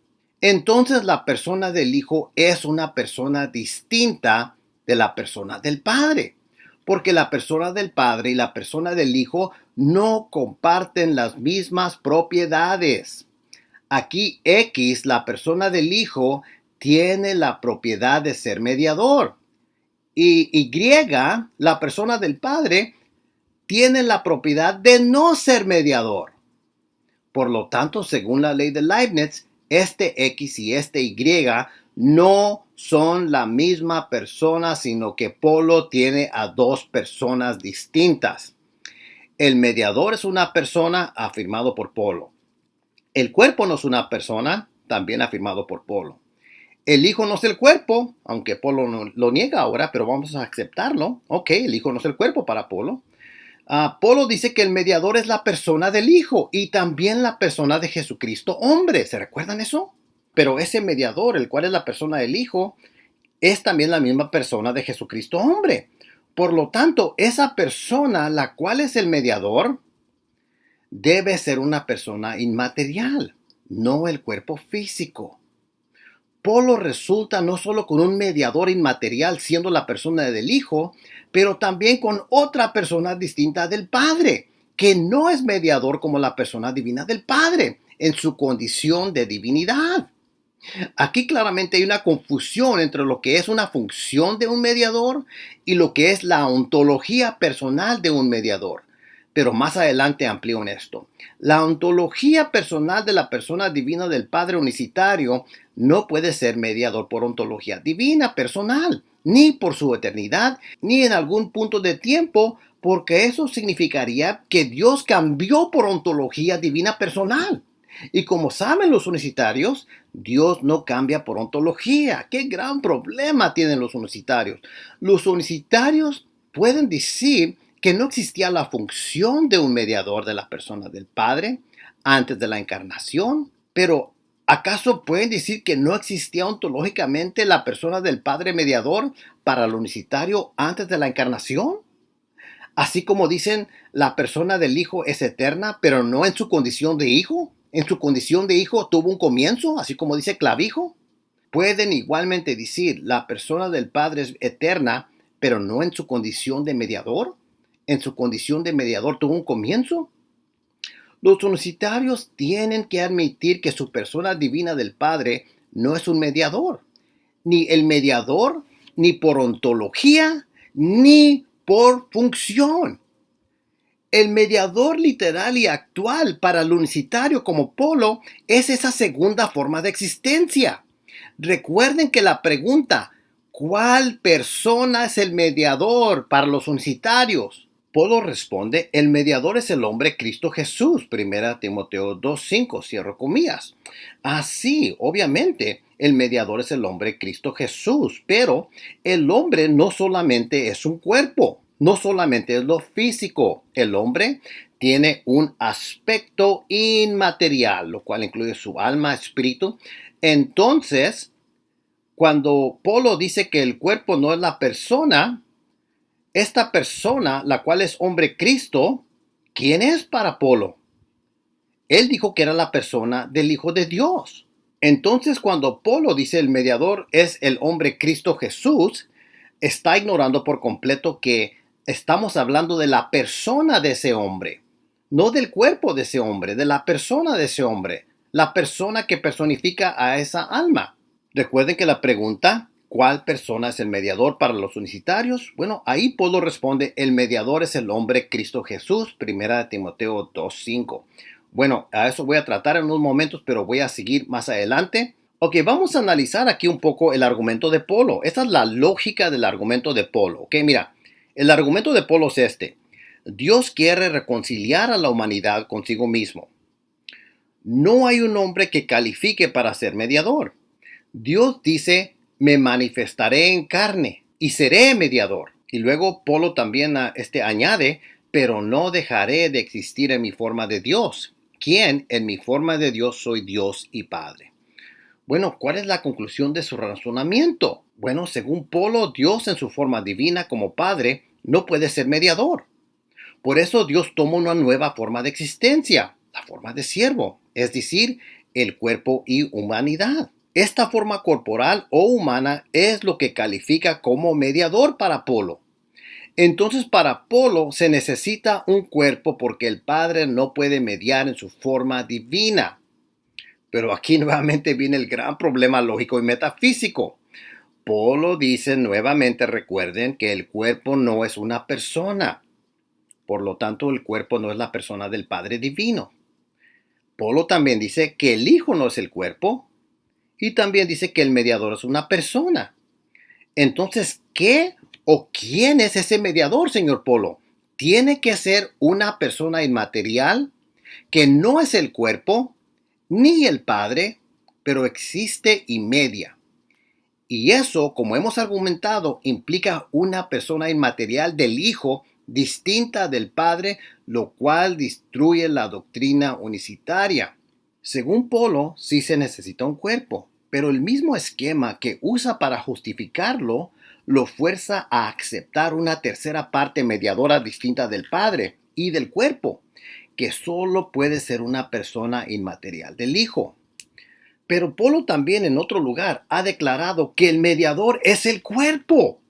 entonces la persona del Hijo es una persona distinta de la persona del Padre. porque la persona del Padre y la persona del Hijo no comparten las mismas propiedades. Aquí X, la persona del Hijo, tiene la propiedad de ser mediador. Y Y, la persona del Padre, tiene la propiedad de no ser mediador. Por lo tanto, según la ley de Leibniz, este X y este Y no son la misma persona, sino que Polo tiene a dos personas distintas. El mediador es una persona, afirmado por Polo. El cuerpo no es una persona, también afirmado por Polo. El Hijo no es el cuerpo, aunque Polo no lo niega ahora, pero vamos a aceptarlo. Ok, el Hijo no es el cuerpo para Polo. Polo dice que el mediador es la persona del Hijo y también la persona de Jesucristo hombre. ¿Se recuerdan eso? Pero ese mediador, el cual es la persona del Hijo, es también la misma persona de Jesucristo hombre. Por lo tanto, esa persona, la cual es el mediador, debe ser una persona inmaterial, no el cuerpo físico. Polo resulta no solo con un mediador inmaterial siendo la persona del Hijo, pero también con otra persona distinta del Padre, que no es mediador como la persona divina del Padre, en su condición de divinidad. Aquí claramente hay una confusión entre lo que es una función de un mediador y lo que es la ontología personal de un mediador. Pero más adelante amplío en esto. La ontología personal de la persona divina del Padre unicitario no puede ser mediador por ontología divina personal, ni por su eternidad, ni en algún punto de tiempo, porque eso significaría que Dios cambió por ontología divina personal. Y como saben los unicitarios, Dios no cambia por ontología. ¡Qué gran problema tienen los unicitarios! Los unicitarios pueden decir que no existía la función de un mediador de la persona del Padre antes de la encarnación, pero ¿acaso pueden decir que no existía ontológicamente la persona del Padre mediador para el unicitario antes de la encarnación? Así como dicen, la persona del Hijo es eterna, pero no en su condición de hijo. En su condición de hijo tuvo un comienzo, así como dice Clavijo. Pueden igualmente decir, la persona del Padre es eterna, pero no en su condición de mediador. En su condición de mediador tuvo un comienzo. Los unicitarios tienen que admitir que su persona divina del Padre no es un mediador. Ni el mediador, ni por ontología, ni por función. El mediador literal y actual para el unicitario como Polo es esa segunda forma de existencia. Recuerden que la pregunta, ¿cuál persona es el mediador para los unicitarios? Polo responde, el mediador es el hombre Cristo Jesús, 1 Timoteo 2:5, cierro comillas. Así, obviamente, el mediador es el hombre Cristo Jesús, pero el hombre no solamente es un cuerpo, no solamente es lo físico, el hombre tiene un aspecto inmaterial, lo cual incluye su alma, espíritu. Entonces, cuando Polo dice que el cuerpo no es la persona, esta persona, la cual es hombre Cristo, ¿quién es para Polo? Él dijo que era la persona del Hijo de Dios. Entonces, cuando Polo dice el mediador es el hombre Cristo Jesús, está ignorando por completo que estamos hablando de la persona de ese hombre, no del cuerpo de ese hombre, de la persona de ese hombre, la persona que personifica a esa alma. Recuerden que la pregunta, ¿cuál persona es el mediador para los unicitarios? Bueno, ahí Polo responde, el mediador es el hombre Cristo Jesús, 1 Timoteo 2:5. Bueno, a eso voy a tratar en unos momentos, pero voy a seguir más adelante. Ok, vamos a analizar aquí un poco el argumento de Polo. Esta es la lógica del argumento de Polo. Ok, mira, el argumento de Polo es este. Dios quiere reconciliar a la humanidad consigo mismo. No hay un hombre que califique para ser mediador. Dios dice, me manifestaré en carne y seré mediador. Y luego Polo también añade, pero no dejaré de existir en mi forma de Dios. ¿Quién? En mi forma de Dios soy Dios y Padre. Bueno, ¿cuál es la conclusión de su razonamiento? Bueno, según Polo, Dios en su forma divina como Padre no puede ser mediador. Por eso Dios toma una nueva forma de existencia, la forma de siervo, es decir, el cuerpo y humanidad. Esta forma corporal o humana es lo que califica como mediador para Polo. Entonces para Polo se necesita un cuerpo porque el Padre no puede mediar en su forma divina. Pero aquí nuevamente viene el gran problema lógico y metafísico. Polo dice nuevamente, recuerden, que el cuerpo no es una persona. Por lo tanto, el cuerpo no es la persona del Padre Divino. Polo también dice que el Hijo no es el cuerpo y también dice que el mediador es una persona. Entonces, ¿qué o quién es ese mediador, señor Polo? Tiene que ser una persona inmaterial que no es el cuerpo ni el Padre, pero existe y media. Y eso, como hemos argumentado, implica una persona inmaterial del Hijo distinta del Padre, lo cual destruye la doctrina unicitaria. Según Polo, sí se necesita un cuerpo, pero el mismo esquema que usa para justificarlo lo fuerza a aceptar una tercera parte mediadora distinta del Padre y del cuerpo, que solo puede ser una persona inmaterial del Hijo. Pero Polo también en otro lugar ha declarado que el mediador es el cuerpo.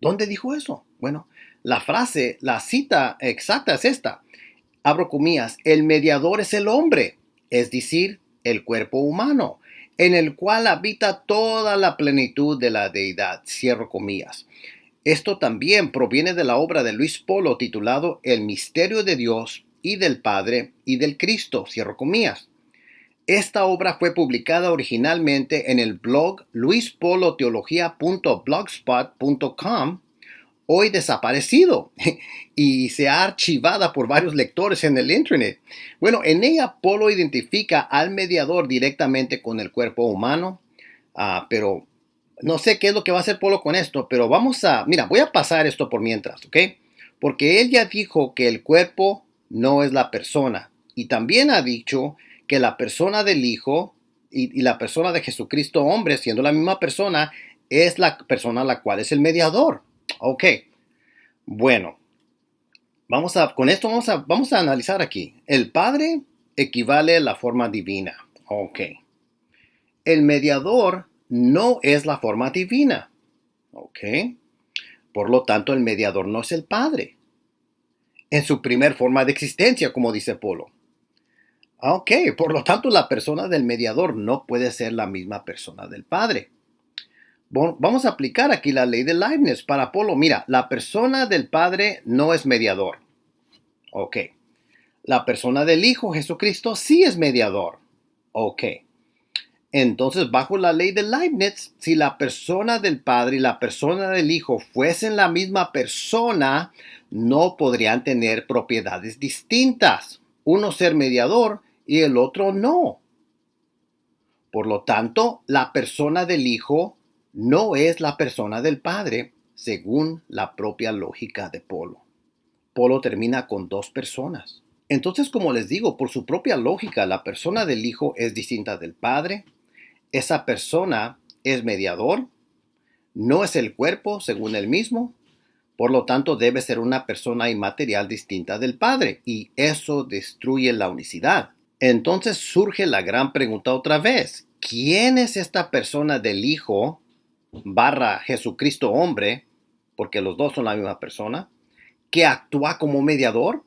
¿Dónde dijo eso? Bueno, la cita exacta es esta. Abro comillas, el mediador es el hombre, es decir, el cuerpo humano, en el cual habita toda la plenitud de la deidad. Cierro comillas. Esto también proviene de la obra de Luis Polo titulado El misterio de Dios y del Padre y del Cristo. Cierro comillas. Esta obra fue publicada originalmente en el blog luispoloteologia.blogspot.com, hoy desaparecido y se ha archivada por varios lectores en el Internet. Bueno, en ella Polo identifica al mediador directamente con el cuerpo humano, pero no sé qué es lo que va a hacer Polo con esto, pero voy a pasar esto por mientras, ¿ok? Porque él ya dijo que el cuerpo no es la persona y también ha dicho que la persona del Hijo y la persona de Jesucristo hombre, siendo la misma persona, es la persona la cual es el mediador. Ok, bueno, con esto vamos a analizar aquí. El Padre equivale a la forma divina. Ok. El mediador no es la forma divina. Ok. Por lo tanto, el mediador no es el Padre. En su primer forma de existencia, como dice Polo. Ok, por lo tanto, la persona del mediador no puede ser la misma persona del Padre. Bueno, vamos a aplicar aquí la ley de Leibniz para Polo. Mira, la persona del Padre no es mediador. Ok. La persona del Hijo, Jesucristo, sí es mediador. Ok. Entonces, bajo la ley de Leibniz, si la persona del Padre y la persona del Hijo fuesen la misma persona, no podrían tener propiedades distintas. Uno ser mediador y el otro no. Por lo tanto, la persona del Hijo no es la persona del Padre, según la propia lógica de Polo. Polo termina con dos personas. Entonces, como les digo, por su propia lógica, la persona del Hijo es distinta del Padre. Esa persona es mediador, no es el cuerpo, según él mismo. Por lo tanto, debe ser una persona inmaterial distinta del Padre, y eso destruye la unicidad. Entonces surge la gran pregunta otra vez. ¿Quién es esta persona del Hijo / Jesucristo hombre, porque los dos son la misma persona, que actúa como mediador?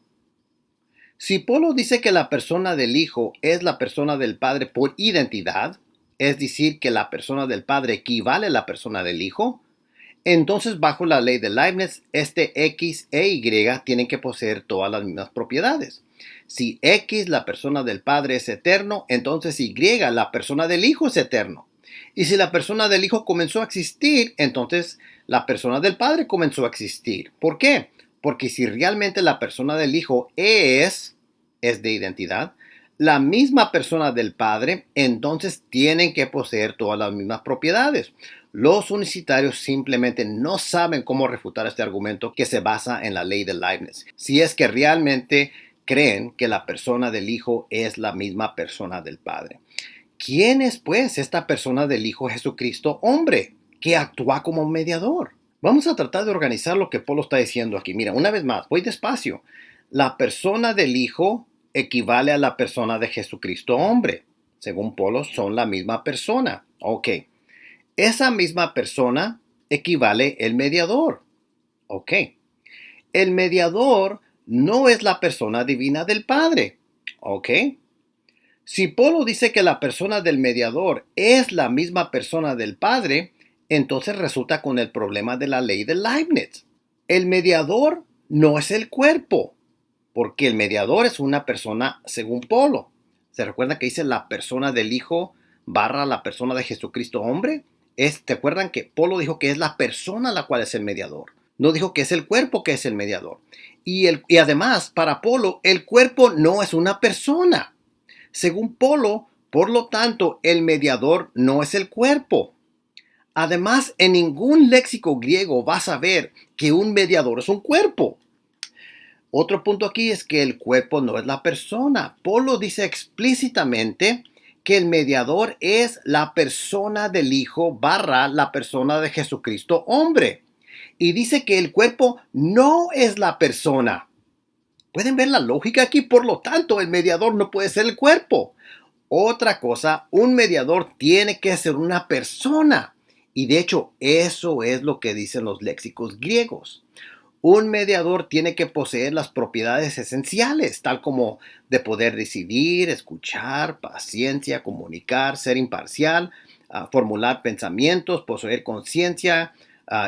Si Polo dice que la persona del Hijo es la persona del Padre por identidad, es decir, que la persona del Padre equivale a la persona del Hijo, entonces bajo la ley de Leibniz, X e Y tienen que poseer todas las mismas propiedades. Si X, la persona del Padre, es eterno, entonces Y, la persona del Hijo, es eterno. Y si la persona del Hijo comenzó a existir, entonces la persona del Padre comenzó a existir. ¿Por qué? Porque si realmente la persona del Hijo es de identidad, la misma persona del Padre, entonces tienen que poseer todas las mismas propiedades. Los unicitarios simplemente no saben cómo refutar este argumento que se basa en la ley de Leibniz. Si es que realmente creen que la persona del Hijo es la misma persona del Padre. ¿Quién es pues esta persona del Hijo Jesucristo hombre que actúa como mediador? Vamos a tratar de organizar lo que Polo está diciendo aquí. Mira, una vez más, voy despacio. La persona del Hijo equivale a la persona de Jesucristo hombre. Según Polo, son la misma persona. Ok. Esa misma persona equivale el mediador. Ok. El mediador no es la persona divina del Padre. Ok. Si Polo dice que la persona del mediador es la misma persona del Padre, entonces resulta con el problema de la ley de Leibniz. El mediador no es el cuerpo, porque el mediador es una persona según Polo. ¿Se recuerdan que dice la persona del Hijo barra la persona de Jesucristo hombre? ¿Te acuerdan que Polo dijo que es la persona la cual es el mediador? No dijo que es el cuerpo que es el mediador. Y además, para Polo, el cuerpo no es una persona. Según Polo, por lo tanto, el mediador no es el cuerpo. Además, en ningún léxico griego vas a ver que un mediador es un cuerpo. Otro punto aquí es que el cuerpo no es la persona. Polo dice explícitamente que el mediador es la persona del Hijo barra la persona de Jesucristo hombre. Y dice que el cuerpo no es la persona. ¿Pueden ver la lógica aquí? Por lo tanto, el mediador no puede ser el cuerpo. Otra cosa, un mediador tiene que ser una persona. Y de hecho, eso es lo que dicen los léxicos griegos. Un mediador tiene que poseer las propiedades esenciales, tal como de poder decidir, escuchar, paciencia, comunicar, ser imparcial, formular pensamientos, poseer conciencia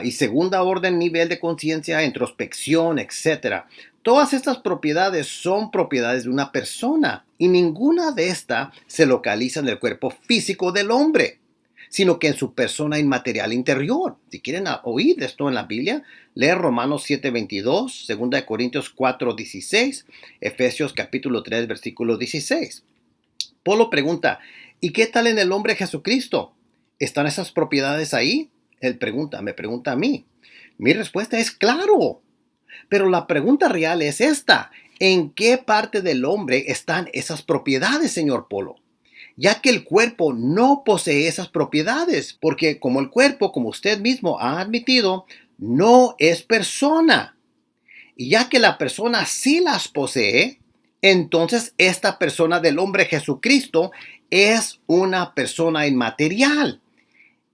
y segunda orden, nivel de conciencia, introspección, etc. Todas estas propiedades son propiedades de una persona y ninguna de estas se localiza en el cuerpo físico del hombre, sino que en su persona inmaterial interior. Si quieren oír esto en la Biblia, leer Romanos 7:22, 2 Corintios 4:16, Efesios capítulo 3, versículo 16. Polo pregunta, ¿y qué tal en el hombre Jesucristo? ¿Están esas propiedades ahí? Me pregunta a mí. Mi respuesta es claro. Pero la pregunta real es esta. ¿En qué parte del hombre están esas propiedades, señor Polo? Ya que el cuerpo no posee esas propiedades, porque como el cuerpo, como usted mismo ha admitido, no es persona. Y ya que la persona sí las posee, entonces esta persona del hombre Jesucristo es una persona inmaterial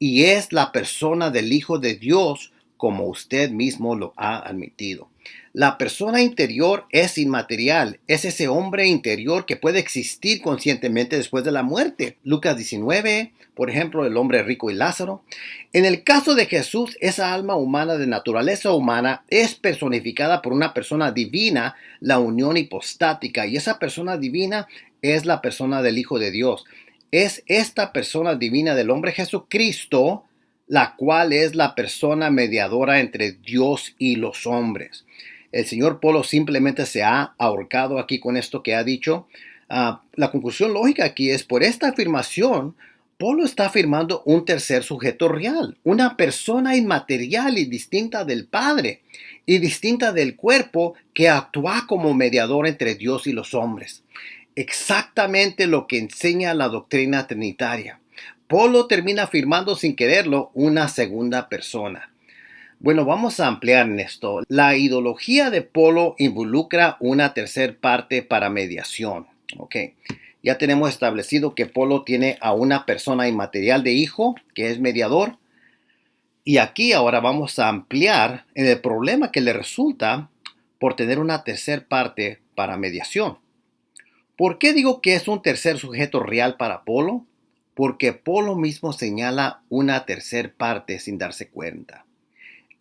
y es la persona del Hijo de Dios, como usted mismo lo ha admitido. La persona interior es inmaterial, es ese hombre interior que puede existir conscientemente después de la muerte. Lucas 19, por ejemplo, el hombre rico y Lázaro. En el caso de Jesús, esa alma humana de naturaleza humana es personificada por una persona divina, la unión hipostática, y esa persona divina es la persona del Hijo de Dios. Es esta persona divina del hombre Jesucristo, la cual es la persona mediadora entre Dios y los hombres. El señor Polo simplemente se ha ahorcado aquí con esto que ha dicho. La conclusión lógica aquí es, por esta afirmación, Polo está afirmando un tercer sujeto real, una persona inmaterial y distinta del Padre y distinta del cuerpo que actúa como mediador entre Dios y los hombres. Exactamente lo que enseña la doctrina trinitaria. Polo termina afirmando sin quererlo una segunda persona. Bueno, vamos a ampliar en esto. La ideología de Polo involucra una tercer parte para mediación. Ok, ya tenemos establecido que Polo tiene a una persona inmaterial de hijo, que es mediador. Y aquí ahora vamos a ampliar en el problema que le resulta por tener una tercer parte para mediación. ¿Por qué digo que es un tercer sujeto real para Polo? Porque Polo mismo señala una tercer parte sin darse cuenta.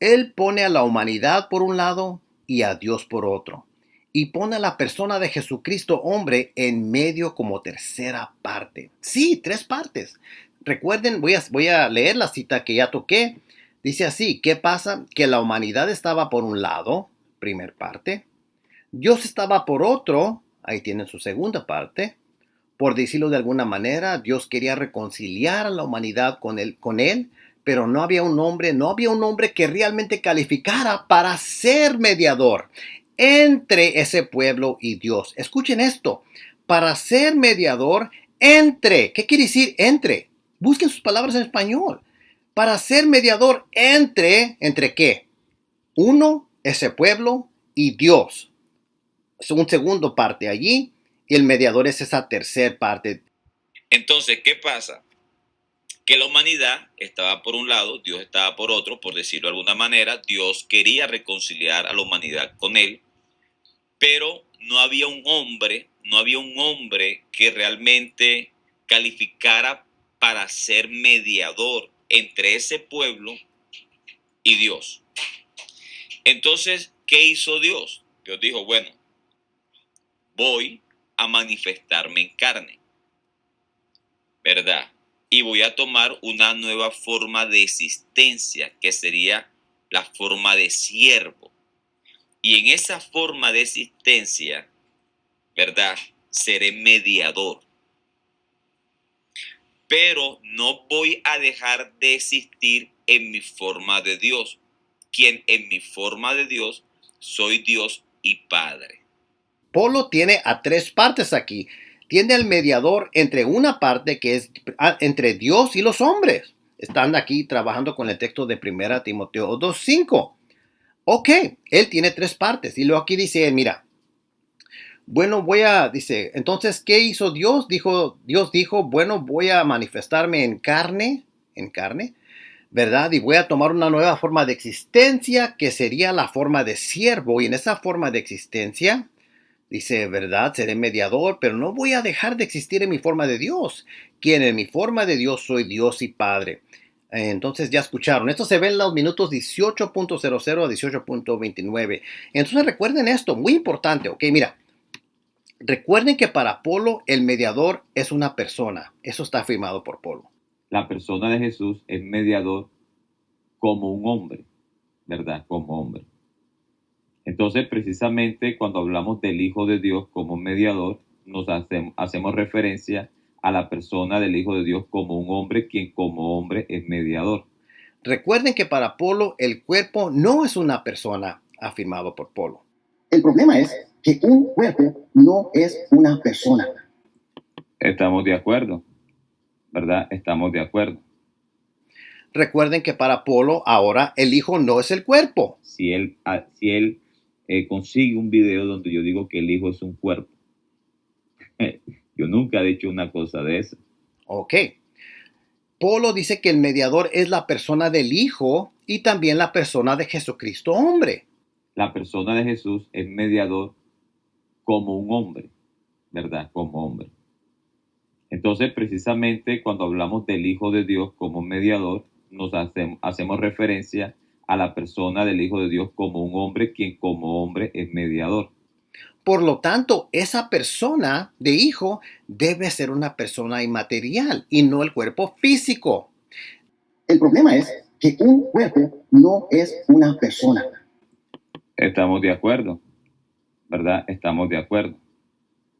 Él pone a la humanidad por un lado y a Dios por otro. Y pone a la persona de Jesucristo hombre en medio como tercera parte. Sí, tres partes. Recuerden, voy a leer la cita que ya toqué. Dice así, ¿qué pasa? Que la humanidad estaba por un lado, primer parte. Dios estaba por otro, ahí tienen su segunda parte. Por decirlo de alguna manera, Dios quería reconciliar a la humanidad con él, pero no había un hombre que realmente calificara para ser mediador entre ese pueblo y Dios. Escuchen esto, para ser mediador entre, ¿qué quiere decir entre? Busquen sus palabras en español. Para ser mediador ¿entre qué? Uno, ese pueblo y Dios. Es un segundo parte allí y el mediador es esa tercera parte. Entonces, ¿qué pasa? que la humanidad estaba por un lado, Dios estaba por otro, por decirlo de alguna manera. Dios quería reconciliar a la humanidad con él, pero no había un hombre que realmente calificara para ser mediador entre ese pueblo y Dios. Entonces, ¿qué hizo Dios? Dios dijo, bueno, voy a manifestarme en carne, ¿verdad? Y voy a tomar una nueva forma de existencia, que sería la forma de siervo. Y en esa forma de existencia, ¿verdad? Seré mediador. Pero no voy a dejar de existir en mi forma de Dios, quien en mi forma de Dios soy Dios y Padre. Polo tiene a tres partes aquí. Tiene el mediador entre una parte que es entre Dios y los hombres. Están aquí trabajando con el texto de 1 Timoteo 2:5. Ok, él tiene tres partes. Y luego aquí dice, mira, bueno, dice, entonces, ¿qué hizo Dios? Dios dijo, bueno, voy a manifestarme en carne, ¿verdad? Y voy a tomar una nueva forma de existencia que sería la forma de siervo. Y en esa forma de existencia, dice, ¿verdad? Seré mediador, pero no voy a dejar de existir en mi forma de Dios, quien en mi forma de Dios soy Dios y Padre. Entonces ya escucharon, esto se ve en los minutos 18.00 a 18.29. Entonces recuerden esto, muy importante, ok, mira. Recuerden que para Polo el mediador es una persona. Eso está afirmado por Polo. La persona de Jesús es mediador como un hombre, ¿verdad? Como hombre. Entonces, precisamente cuando hablamos del Hijo de Dios como mediador, hacemos referencia a la persona del Hijo de Dios como un hombre, quien como hombre es mediador. Recuerden que para Polo el cuerpo no es una persona, afirmado por Polo. El problema es que un cuerpo no es una persona. Estamos de acuerdo, ¿verdad? Estamos de acuerdo. Recuerden que para Polo ahora el Hijo no es el cuerpo. Si él consigue un video donde yo digo que el Hijo es un cuerpo, yo nunca he dicho una cosa de eso. Ok. Polo dice que el mediador es la persona del Hijo y también la persona de Jesucristo hombre. La persona de Jesús es mediador como un hombre, ¿verdad? Como hombre. Entonces, precisamente cuando hablamos del Hijo de Dios como mediador, hacemos referencia a la persona del Hijo de Dios como un hombre, quien como hombre es mediador. Por lo tanto, esa persona de Hijo debe ser una persona inmaterial y no el cuerpo físico. El problema es que un cuerpo no es una persona. Estamos de acuerdo, ¿verdad? Estamos de acuerdo.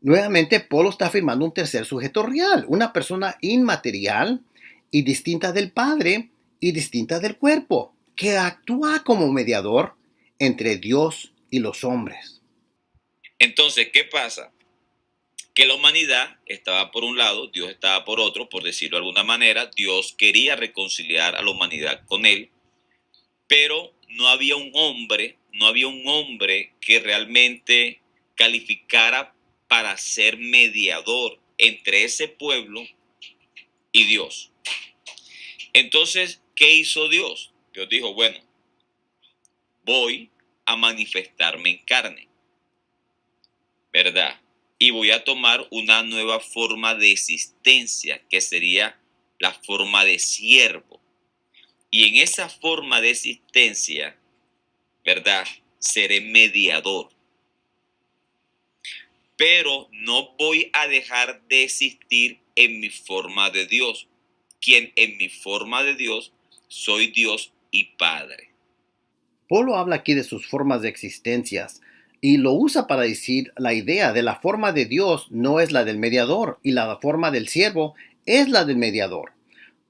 Nuevamente, Polo está afirmando un tercer sujeto real, una persona inmaterial y distinta del Padre y distinta del cuerpo, que actúa como mediador entre Dios y los hombres. Entonces, ¿qué pasa? Que la humanidad estaba por un lado, Dios estaba por otro, por decirlo de alguna manera. Dios quería reconciliar a la humanidad con él, pero no había un hombre que realmente calificara para ser mediador entre ese pueblo y Dios. Entonces, ¿qué hizo Dios? Dios dijo, bueno, voy a manifestarme en carne, ¿verdad? Y voy a tomar una nueva forma de existencia, que sería la forma de siervo. Y en esa forma de existencia, ¿verdad? Seré mediador. Pero no voy a dejar de existir en mi forma de Dios, quien en mi forma de Dios soy Dios y Padre. Polo habla aquí de sus formas de existencias y lo usa para decir la idea de la forma de Dios no es la del mediador y la forma del siervo es la del mediador.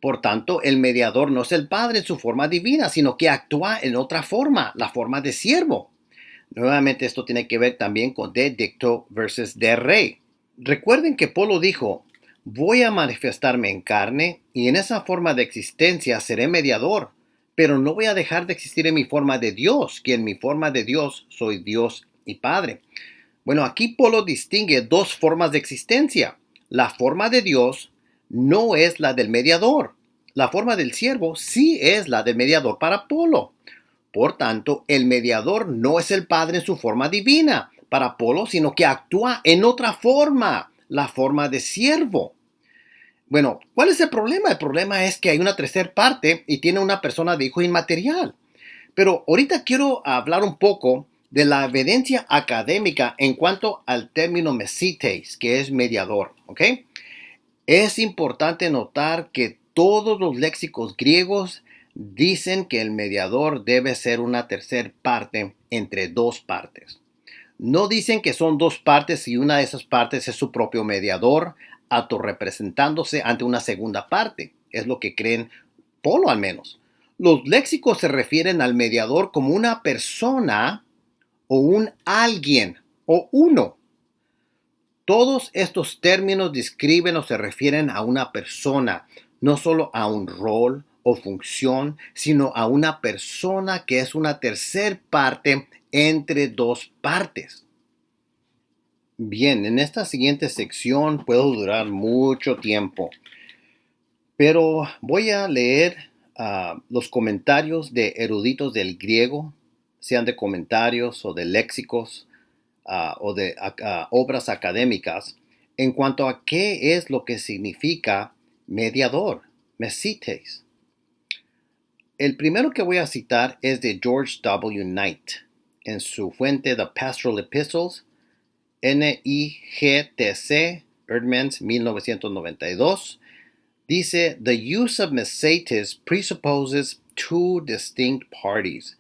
Por tanto, el mediador no es el Padre en su forma divina, sino que actúa en otra forma, la forma de siervo. Nuevamente esto tiene que ver también con de dicto versus de rey. Recuerden que Polo dijo, voy a manifestarme en carne y en esa forma de existencia seré mediador, pero no voy a dejar de existir en mi forma de Dios, que en mi forma de Dios soy Dios y Padre. Bueno, aquí Polo distingue dos formas de existencia. La forma de Dios no es la del mediador. la forma del siervo sí es la del mediador para Apolo. Por tanto, el mediador no es el Padre en su forma divina para Apolo, sino que actúa en otra forma, la forma de siervo. Bueno, ¿cuál es el problema? El problema es que hay una tercera parte y tiene una persona de hijo inmaterial. Pero ahorita quiero hablar un poco de la evidencia académica en cuanto al término mesites, que es mediador, ¿ok? Es importante notar que todos los léxicos griegos dicen que el mediador debe ser una tercera parte entre dos partes. No dicen que son dos partes y una de esas partes es su propio mediador, autorrepresentándose ante una segunda parte. Es lo que creen Polo al menos. Los léxicos se refieren al mediador como una persona o un alguien o uno. Todos estos términos describen o se refieren a una persona, no solo a un rol o función, sino a una persona que es una tercera parte entre dos partes. Bien, en esta siguiente sección puedo durar mucho tiempo, pero voy a leer los comentarios de eruditos del griego, sean de comentarios o de léxicos o de obras académicas, en cuanto a qué es lo que significa mediador, mesites. El primero que voy a citar es de George W. Knight, en su fuente The Pastoral Epistles, NIGTC, Eerdmans, 1992. Dice, the use of mesetes presupposes two distinct parties,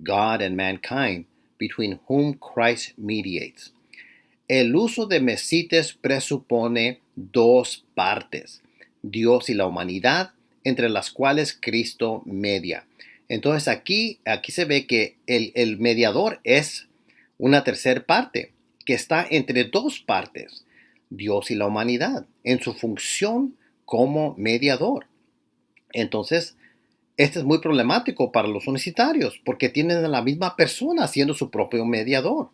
God and mankind, between whom Christ mediates. El uso de mesites presupone dos partes, Dios y la humanidad, entre las cuales Cristo media. Entonces aquí se ve que el mediador es una tercera parte, que está entre dos partes, Dios y la humanidad, en su función como mediador. Entonces, este es muy problemático para los unicitarios porque tienen a la misma persona siendo su propio mediador.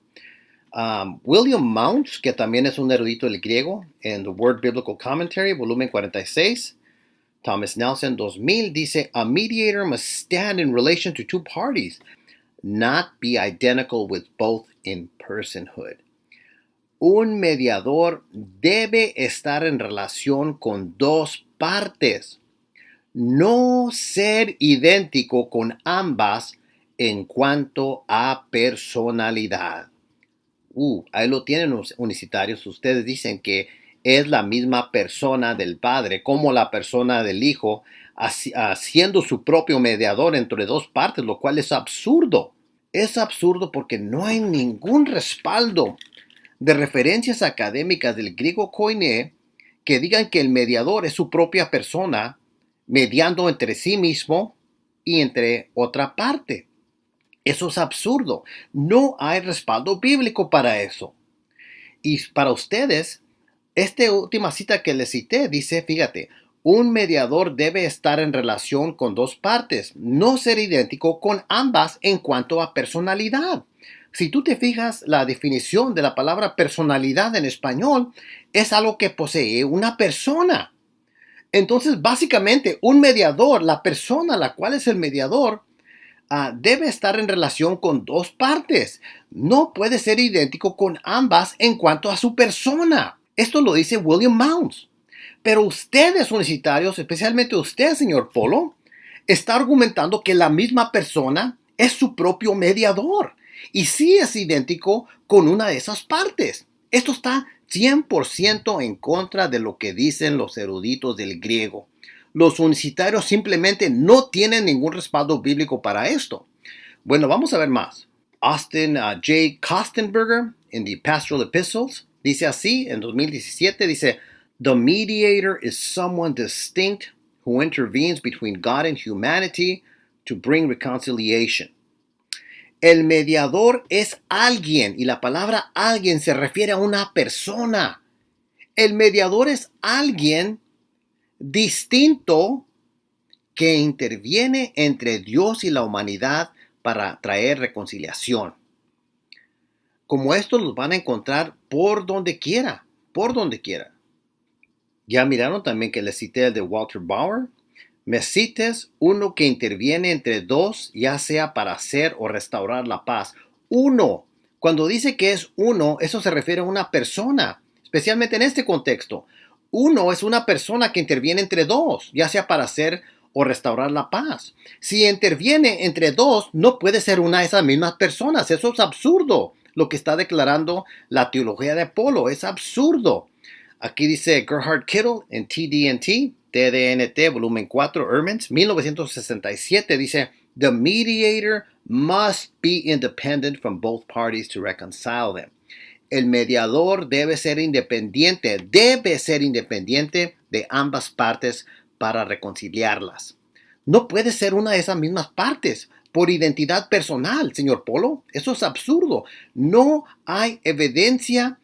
William Mounce, que también es un erudito del griego, en The Word Biblical Commentary, volumen 46, Thomas Nelson, 2000, dice, a mediator must stand in relation to two parties, not be identical with both in personhood. Un mediador debe estar en relación con dos partes, no ser idéntico con ambas en cuanto a personalidad. Ahí lo tienen los unicitarios. Ustedes dicen que es la misma persona del Padre como la persona del Hijo, haciendo su propio mediador entre dos partes, lo cual es absurdo. Es absurdo porque no hay ningún respaldo de referencias académicas del griego koiné que digan que el mediador es su propia persona mediando entre sí mismo y entre otra parte. Eso es absurdo. No hay respaldo bíblico para eso. Y para ustedes, esta última cita que les cité dice, fíjate, un mediador debe estar en relación con dos partes, no ser idéntico con ambas en cuanto a personalidad. Si tú te fijas, la definición de la palabra personalidad en español es algo que posee una persona. Entonces, básicamente, un mediador, la persona la cual es el mediador, debe estar en relación con dos partes. No puede ser idéntico con ambas en cuanto a su persona. Esto lo dice William Mounce. Pero ustedes, unicitarios, especialmente usted, señor Polo, está argumentando que la misma persona es su propio mediador. Y sí es idéntico con una de esas partes. Esto está 100% en contra de lo que dicen los eruditos del griego. Los unicitarios simplemente no tienen ningún respaldo bíblico para esto. Bueno, vamos a ver más. Austin J. Kostenberger en The Pastoral Epistles dice así, en 2017, dice, the mediator is someone distinct who intervenes between God and humanity to bring reconciliation. El mediador es alguien, y la palabra alguien se refiere a una persona. El mediador es alguien distinto que interviene entre Dios y la humanidad para traer reconciliación. Como esto los van a encontrar por donde quiera, por donde quiera. Ya miraron también que les cité el de Walter Bauer, Mesites, uno que interviene entre dos, ya sea para hacer o restaurar la paz. Uno. Cuando dice que es uno, eso se refiere a una persona, especialmente en este contexto. Uno es una persona que interviene entre dos, ya sea para hacer o restaurar la paz. Si interviene entre dos, no puede ser una de esas mismas personas. Eso es absurdo. Lo que está declarando la teología de Apolo es absurdo. Aquí dice Gerhard Kittel en TDNT, volumen 4, Ermins, 1967, dice, The mediator must be independent from both parties to reconcile them. El mediador debe ser independiente de ambas partes para reconciliarlas. No puede ser una de esas mismas partes por identidad personal, señor Polo. Eso es absurdo. No hay evidencia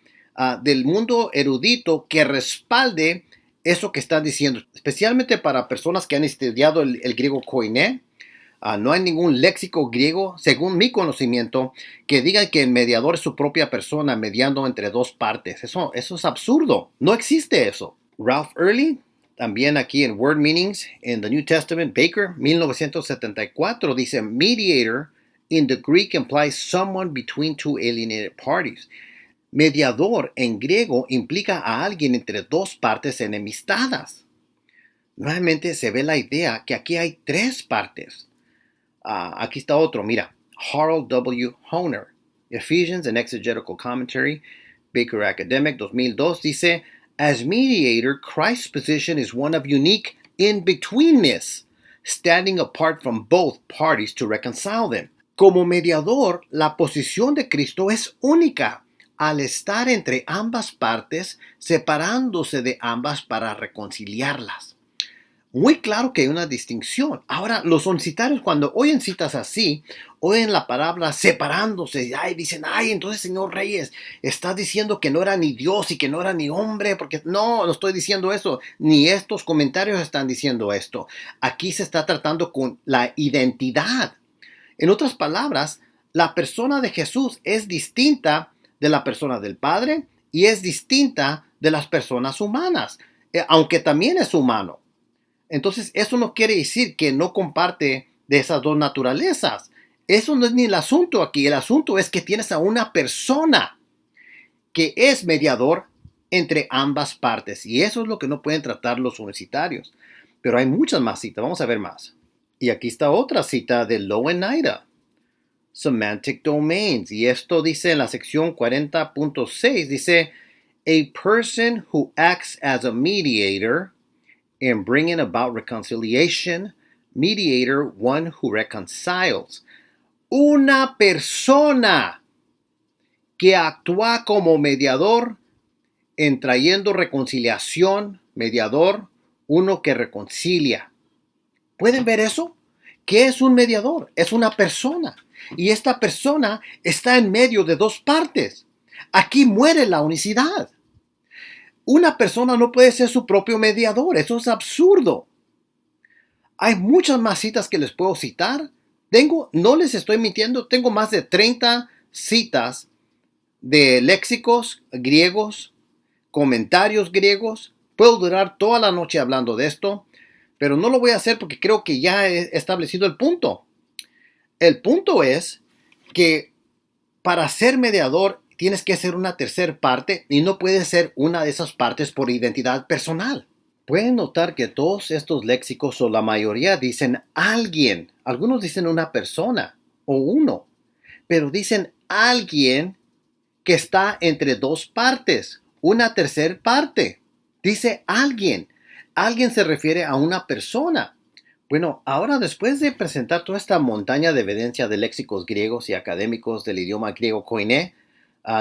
del mundo erudito que respalde eso que están diciendo, especialmente para personas que han estudiado el griego koiné. No hay ningún léxico griego, según mi conocimiento, que diga que el mediador es su propia persona mediando entre dos partes. Eso es absurdo. No existe eso. Ralph Early, también aquí en Word Meanings in the New Testament, Baker, 1974, dice, mediator in the Greek implies someone between two alienated parties. Mediador en griego implica a alguien entre dos partes enemistadas. Nuevamente se ve la idea que aquí hay tres partes. Aquí está otro, mira, Harold W. Hohner, Ephesians and Exegetical Commentary, Baker Academic, 2002, dice, as mediator, Christ's position is one of unique in-betweenness, standing apart from both parties to reconcile them. Como mediador, la posición de Cristo es única, al estar entre ambas partes, separándose de ambas para reconciliarlas. Muy claro que hay una distinción. Ahora, los oncitarios, cuando oyen citas así, oyen la palabra separándose, dicen, entonces, señor Reyes, estás diciendo que no era ni Dios y que no era ni hombre, porque no estoy diciendo eso, ni estos comentarios están diciendo esto. Aquí se está tratando con la identidad. En otras palabras, la persona de Jesús es distinta de la persona del Padre y es distinta de las personas humanas, aunque también es humano. Entonces, eso no quiere decir que no comparte de esas dos naturalezas. Eso no es ni el asunto aquí. El asunto es que tienes a una persona que es mediador entre ambas partes. Y eso es lo que no pueden tratar los universitarios. Pero hay muchas más citas. Vamos a ver más. Y aquí está otra cita de Loewenheider, Semantic Domains. Y esto dice en la sección 40.6, dice, a person who acts as a mediator in bringing about reconciliation, mediator, one who reconciles. Una persona que actúa como mediador en trayendo reconciliación, mediador, uno que reconcilia. ¿Pueden ver eso? ¿Qué es un mediador? Es una persona. Y esta persona está en medio de dos partes. Aquí muere la unicidad. Una persona no puede ser su propio mediador. Eso es absurdo. Hay muchas más citas que les puedo citar. No les estoy mintiendo, tengo más de 30 citas de léxicos griegos, comentarios griegos. Puedo durar toda la noche hablando de esto, pero no lo voy a hacer porque creo que ya he establecido el punto. El punto es que para ser mediador tienes que ser una tercera parte y no puedes ser una de esas partes por identidad personal. Pueden notar que todos estos léxicos o la mayoría dicen alguien. Algunos dicen una persona o uno, pero dicen alguien que está entre dos partes, una tercera parte. Dice alguien. Alguien se refiere a una persona. Bueno, ahora después de presentar toda esta montaña de evidencia de léxicos griegos y académicos del idioma griego koiné,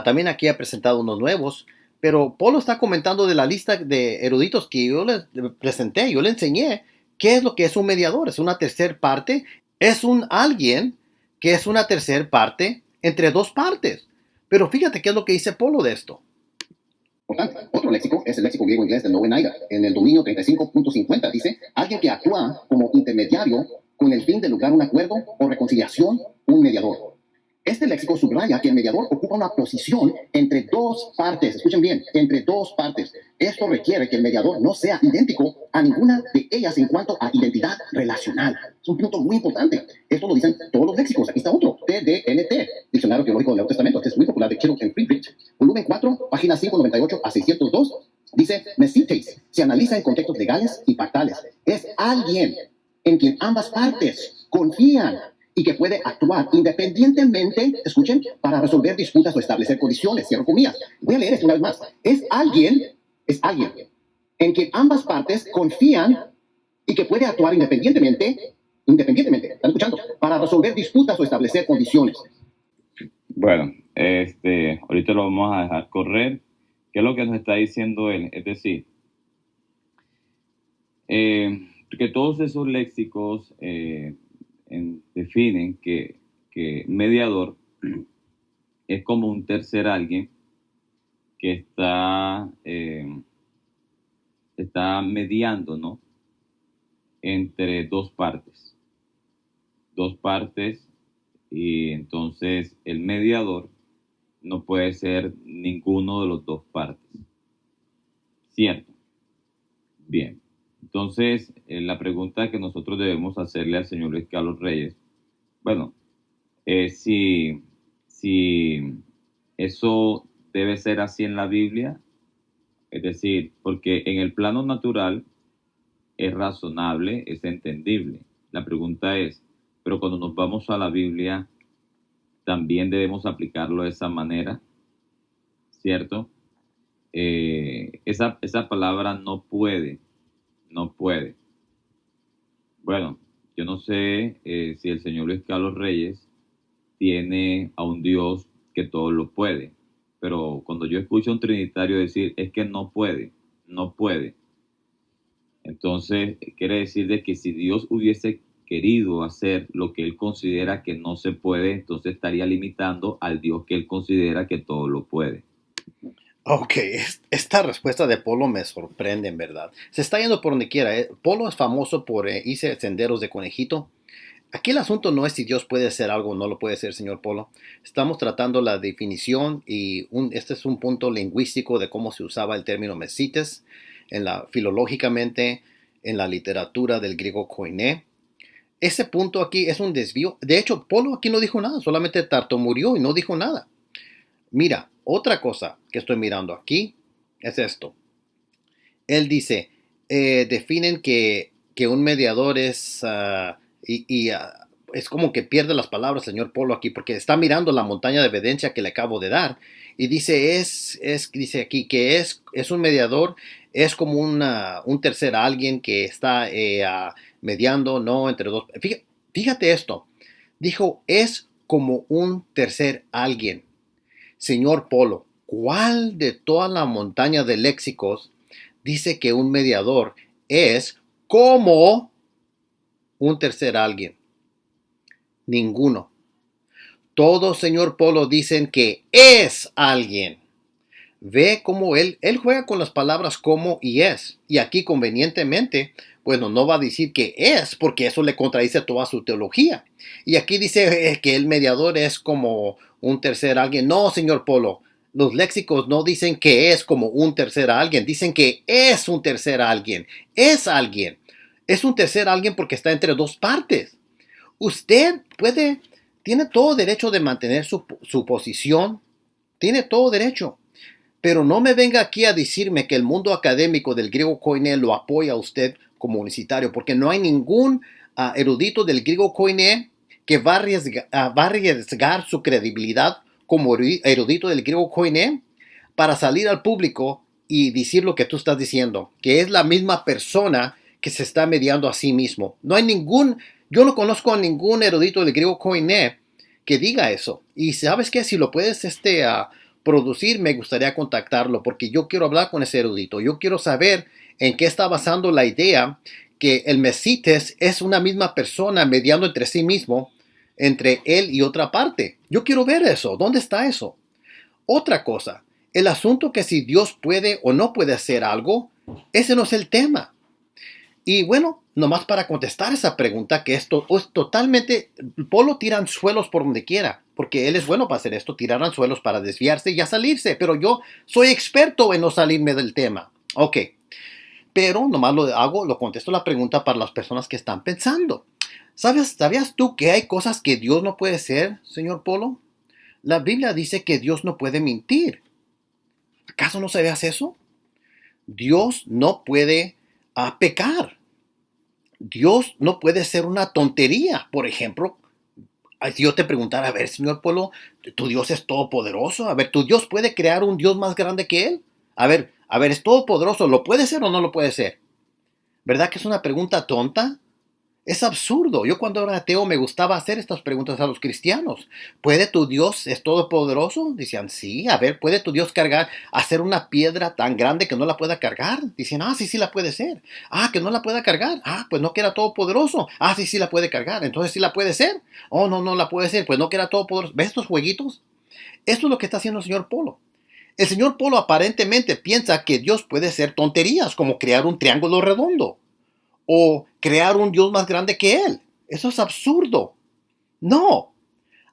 también aquí he presentado unos nuevos, pero Polo está comentando de la lista de eruditos que yo les presenté, yo le enseñé qué es lo que es un mediador. Es una tercera parte, es un alguien que es una tercera parte entre dos partes. Pero fíjate qué es lo que dice Polo de esto. Por tanto, otro léxico es el léxico griego-inglés de Loewenheider. En el dominio 35.50 dice, alguien que actúa como intermediario con el fin de lograr un acuerdo o reconciliación, un mediador. Este léxico subraya que el mediador ocupa una posición entre dos partes. Escuchen bien, entre dos partes. Esto requiere que el mediador no sea idéntico a ninguna de ellas en cuanto a identidad relacional. Es un punto muy importante. Esto lo dicen todos los léxicos. Aquí está otro, TDNT, Diccionario Teológico del Nuevo Testamento. Este es muy popular de Kittle and Friedrich. Volumen 4, páginas 598 a 602. Dice, mesites se analiza en contextos legales y pactales. Es alguien en quien ambas partes confían y que puede actuar independientemente, escuchen, para resolver disputas o establecer condiciones. Cierro comillas. Voy a leer esto una vez más. Es alguien en quien ambas partes confían y que puede actuar independientemente, ¿están escuchando? Para resolver disputas o establecer condiciones. Bueno, ahorita lo vamos a dejar correr. ¿Qué es lo que nos está diciendo él? Es decir, que todos esos léxicos definen que mediador es como un tercer alguien que está mediando, ¿no? Entre dos partes. Y entonces el mediador no puede ser ninguno de los dos partes. ¿Cierto? Bien. Entonces, la pregunta que nosotros debemos hacerle al señor Luis Carlos Reyes, bueno, es si eso debe ser así en la Biblia. Es decir, porque en el plano natural es razonable, es entendible. La pregunta es, pero cuando nos vamos a la Biblia, también debemos aplicarlo de esa manera, ¿cierto? Esa palabra no puede. Bueno, yo no sé si el señor Luis Carlos Reyes tiene a un Dios que todo lo puede, pero cuando yo escucho a un trinitario decir es que no puede, entonces quiere decir de que si Dios hubiese querido hacer lo que él considera que no se puede, entonces estaría limitando al Dios que él considera que todo lo puede. Ok, esta respuesta de Polo me sorprende, en verdad. Se está yendo por donde quiera. Polo es famoso por irse senderos de conejito. Aquí el asunto no es si Dios puede hacer algo o no lo puede hacer, señor Polo. Estamos tratando la definición y este es un punto lingüístico de cómo se usaba el término mesites filológicamente en la literatura del griego koiné. Ese punto aquí es un desvío. De hecho, Polo aquí no dijo nada, solamente tartamudeó y no dijo nada. Mira, otra cosa que estoy mirando aquí es esto. Él dice, definen que un mediador es, es como que pierde las palabras, señor Polo, aquí, porque está mirando la montaña de evidencia que le acabo de dar. Y dice, dice aquí que es un mediador, es como un tercer alguien que está mediando, ¿no? Entre dos. Fíjate esto. Dijo, es como un tercer alguien. Señor Polo, ¿cuál de toda la montaña de léxicos dice que un mediador es como un tercer alguien? Ninguno. Todos, señor Polo, dicen que es alguien. Ve cómo él juega con las palabras como y es. Y aquí convenientemente, bueno, no va a decir que es, porque eso le contradice toda su teología. Y aquí dice que el mediador es como un tercer alguien. No, señor Polo, los léxicos no dicen que es como un tercer alguien, dicen que es un tercer alguien. Es alguien. Es un tercer alguien porque está entre dos partes. Usted tiene todo derecho de mantener su posición. Tiene todo derecho. Pero no me venga aquí a decirme que el mundo académico del griego koiné lo apoya a usted como unicitario, porque no hay ningún erudito del griego koiné que va a arriesgar su credibilidad como erudito del griego koiné para salir al público y decir lo que tú estás diciendo, que es la misma persona que se está mediando a sí mismo. Yo no conozco a ningún erudito del griego koiné que diga eso. Y sabes qué, si lo puedes producir, me gustaría contactarlo porque yo quiero hablar con ese erudito. Yo quiero saber en qué está basando la idea que el mesites es una misma persona mediando entre sí mismo, entre él y otra parte. Yo quiero ver eso. ¿Dónde está eso? Otra cosa, el asunto que si Dios puede o no puede hacer algo, ese no es el tema. Y bueno, nomás para contestar esa pregunta, que esto es totalmente, Polo tira anzuelos por donde quiera, porque él es bueno para hacer esto, tirar anzuelos para desviarse y ya salirse, pero yo soy experto en no salirme del tema. Ok, pero nomás lo contesto la pregunta para las personas que están pensando. ¿Sabías tú que hay cosas que Dios no puede hacer, señor Polo? La Biblia dice que Dios no puede mentir. ¿Acaso no sabías eso? Dios no puede pecar. Dios no puede ser una tontería. Por ejemplo, si yo te preguntara, a ver, señor Polo, tu Dios es todopoderoso. A ver, ¿tu Dios puede crear un Dios más grande que él? A ver, es todopoderoso. ¿Lo puede ser o no lo puede ser? ¿Verdad que es una pregunta tonta? Es absurdo. Yo cuando era ateo me gustaba hacer estas preguntas a los cristianos. ¿Puede tu Dios, es todopoderoso? Decían, sí. A ver, ¿puede tu Dios hacer una piedra tan grande que no la pueda cargar? Dicen, sí, sí la puede ser. Que no la pueda cargar. Pues no que era todopoderoso. Sí, sí la puede cargar. Entonces sí la puede ser. Oh, no, no la puede ser. Pues no que era todopoderoso. ¿Ves estos jueguitos? Esto es lo que está haciendo el señor Polo. El señor Polo aparentemente piensa que Dios puede ser tonterías, como crear un triángulo redondo o crear un Dios más grande que él. Eso es absurdo. No,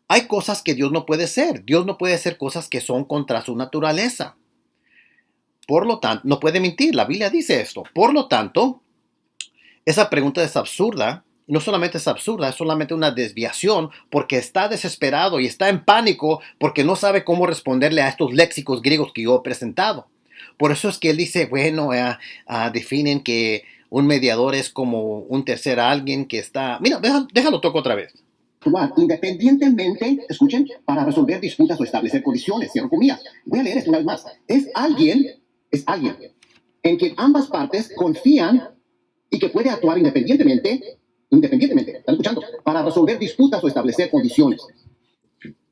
hay cosas que Dios no puede ser. Dios no puede hacer cosas que son contra su naturaleza. Por lo tanto, no puede mentir. La Biblia dice esto. Por lo tanto, esa pregunta es absurda. No solamente es absurda, es solamente una desviación porque está desesperado y está en pánico porque no sabe cómo responderle a estos léxicos griegos que yo he presentado. Por eso es que él dice, bueno, definen que un mediador es como un tercer alguien que está... Mira, déjalo toco otra vez. Actuar independientemente, escuchen, para resolver disputas o establecer condiciones, cierro comillas. Voy a leer esto una vez más. Es alguien en quien ambas partes confían y que puede actuar independientemente, ¿están escuchando? Para resolver disputas o establecer condiciones.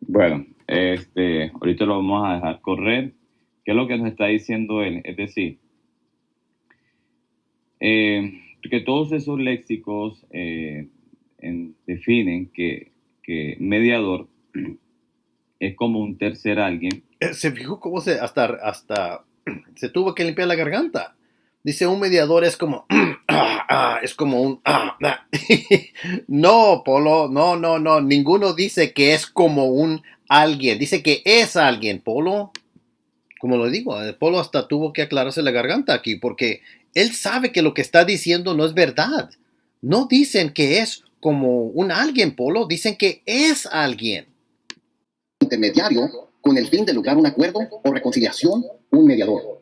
Bueno, ahorita lo vamos a dejar correr. ¿Qué es lo que nos está diciendo él? Es decir, que todos esos léxicos definen que mediador es como un tercer alguien. Se fijó cómo hasta se tuvo que limpiar la garganta. Dice, un mediador es como es como un No, Polo, no, ninguno dice que es como un alguien, dice que es alguien, Polo. Como lo digo, el Polo hasta tuvo que aclararse la garganta aquí porque él sabe que lo que está diciendo no es verdad. No dicen que es como un alguien, Polo, dicen que es alguien. Intermediario con el fin de lograr un acuerdo o reconciliación, un mediador.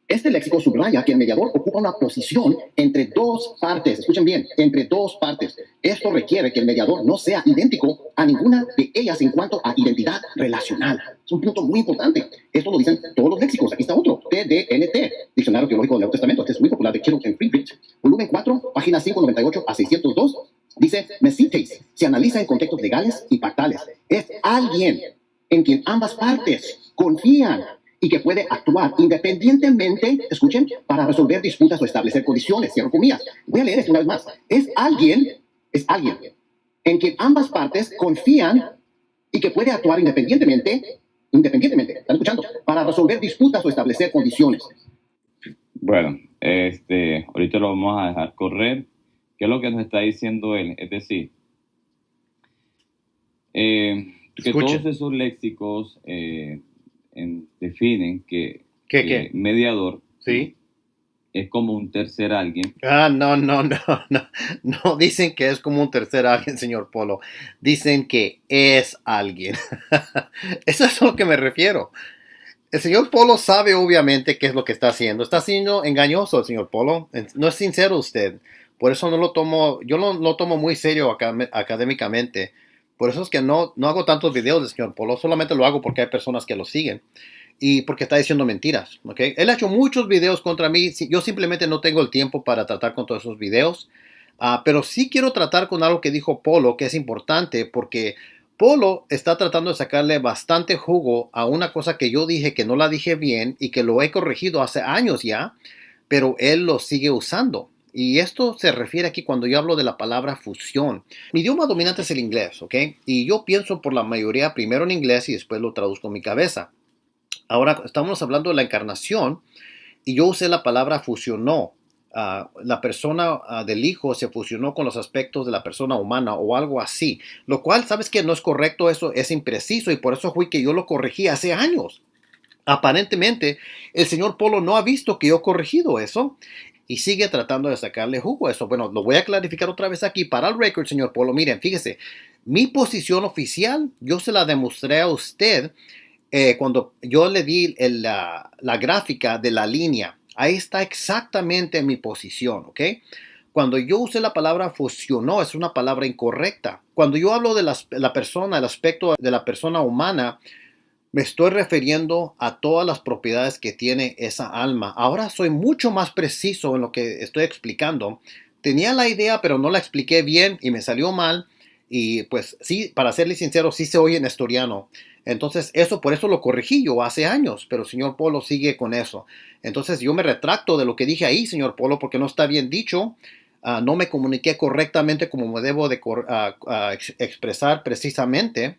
Este léxico subraya que el mediador ocupa una posición entre dos partes. Escuchen bien, entre dos partes. Esto requiere que el mediador no sea idéntico a ninguna de ellas en cuanto a identidad relacional. Es un punto muy importante. Esto lo dicen todos los léxicos. Aquí está otro, TDNT, Diccionario Teológico del Nuevo Testamento. Este es muy popular de Kittle and Friedrich. Volumen 4, páginas 598 a 602. Dice, Mesites, se analiza en contextos legales y pactales. Es alguien en quien ambas partes confían y que puede actuar independientemente, escuchen, para resolver disputas o establecer condiciones, cierro comillas. Voy a leer esto una vez más. Es alguien en quien ambas partes confían y que puede actuar independientemente, ¿están escuchando? Para resolver disputas o establecer condiciones. Bueno, ahorita lo vamos a dejar correr. ¿Qué es lo que nos está diciendo él? Es decir, que todos esos léxicos definen que mediador ¿sí? Es como un tercer alguien. No dicen que es como un tercer alguien, señor Polo. Dicen que es alguien. Eso es a lo que me refiero. El señor Polo sabe obviamente qué es lo que está haciendo. Está siendo engañoso el señor Polo. No es sincero usted. Por eso yo no lo tomo muy serio académicamente. Por eso es que no hago tantos videos del señor Polo. Solamente lo hago porque hay personas que lo siguen. Y porque está diciendo mentiras. ¿Okay? Él ha hecho muchos videos contra mí. Yo simplemente no tengo el tiempo para tratar con todos esos videos. Pero sí quiero tratar con algo que dijo Polo, que es importante. Porque Polo está tratando de sacarle bastante jugo a una cosa que yo dije que no la dije bien. Y que lo he corregido hace años ya. Pero él lo sigue usando. Y esto se refiere aquí cuando yo hablo de la palabra fusión. Mi idioma dominante es el inglés, ¿ok? Y yo pienso por la mayoría primero en inglés y después lo traduzco en mi cabeza. Ahora estamos hablando de la encarnación y yo usé la palabra fusionó. la persona del hijo se fusionó con los aspectos de la persona humana o algo así, lo cual, sabes que no es correcto, eso es impreciso y por eso fue que yo lo corregí hace años. Aparentemente, el señor Polo no ha visto que yo he corregido eso y sigue tratando de sacarle jugo a eso. Bueno, lo voy a clarificar otra vez aquí para el record, señor Polo. Miren, fíjese, mi posición oficial, yo se la demostré a usted cuando yo le di la gráfica de la línea. Ahí está exactamente mi posición, ¿ok? Cuando yo usé la palabra fusionó, es una palabra incorrecta. Cuando yo hablo de la persona, el aspecto de la persona humana, me estoy refiriendo a todas las propiedades que tiene esa alma. Ahora soy mucho más preciso en lo que estoy explicando. Tenía la idea, pero no la expliqué bien y me salió mal. Y pues sí, para serle sincero, sí se oye nestoriano. Entonces, por eso lo corregí yo hace años, pero el señor Polo sigue con eso. Entonces, yo me retracto de lo que dije ahí, señor Polo, porque no está bien dicho. No me comuniqué correctamente como me debo de expresar precisamente.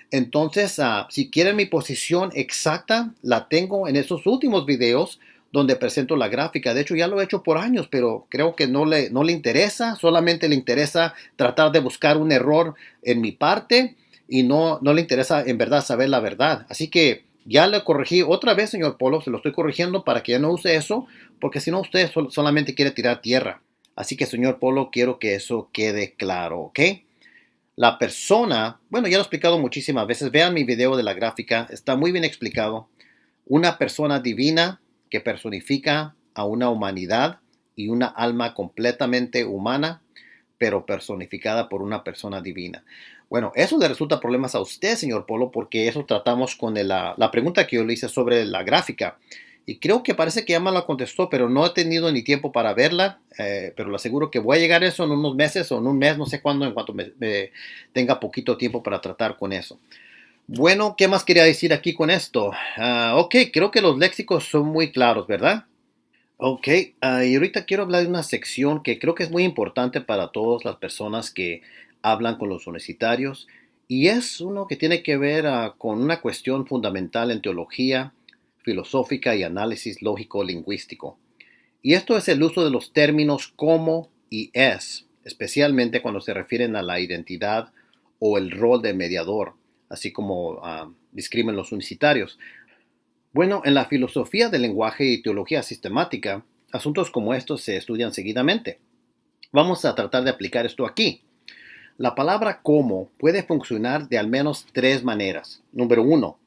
Entonces, si quieren mi posición exacta, la tengo en esos últimos videos donde presento la gráfica. De hecho, ya lo he hecho por años, pero creo que no le interesa. Solamente le interesa tratar de buscar un error en mi parte y no le interesa en verdad saber la verdad. Así que ya le corregí otra vez, señor Polo. Se lo estoy corrigiendo para que ya no use eso, porque si no, usted solamente quiere tirar tierra. Así que, señor Polo, quiero que eso quede claro, ¿ok? La persona, bueno, ya lo he explicado muchísimas veces. Vean mi video de la gráfica, está muy bien explicado. Una persona divina que personifica a una humanidad y una alma completamente humana, pero personificada por una persona divina. Bueno, eso le resulta problemas a usted, señor Polo, porque eso tratamos con la pregunta que yo le hice sobre la gráfica. Y creo que parece que ya me la contestó, pero no he tenido ni tiempo para verla. Pero le aseguro que voy a llegar a eso en unos meses o en un mes, no sé cuándo, en cuanto me tenga poquito tiempo para tratar con eso. Bueno, ¿qué más quería decir aquí con esto? Ok, creo que los léxicos son muy claros, ¿verdad? Ok, y ahorita quiero hablar de una sección que creo que es muy importante para todas las personas que hablan con los universitarios. Y es uno que tiene que ver con una cuestión fundamental en teología filosófica y análisis lógico-lingüístico. Y esto es el uso de los términos como y es, especialmente cuando se refieren a la identidad o el rol de mediador, así como describen los unicitarios. Bueno, en la filosofía del lenguaje y teología sistemática, asuntos como estos se estudian seguidamente. Vamos a tratar de aplicar esto aquí. La palabra como puede funcionar de al menos tres maneras. Número 1,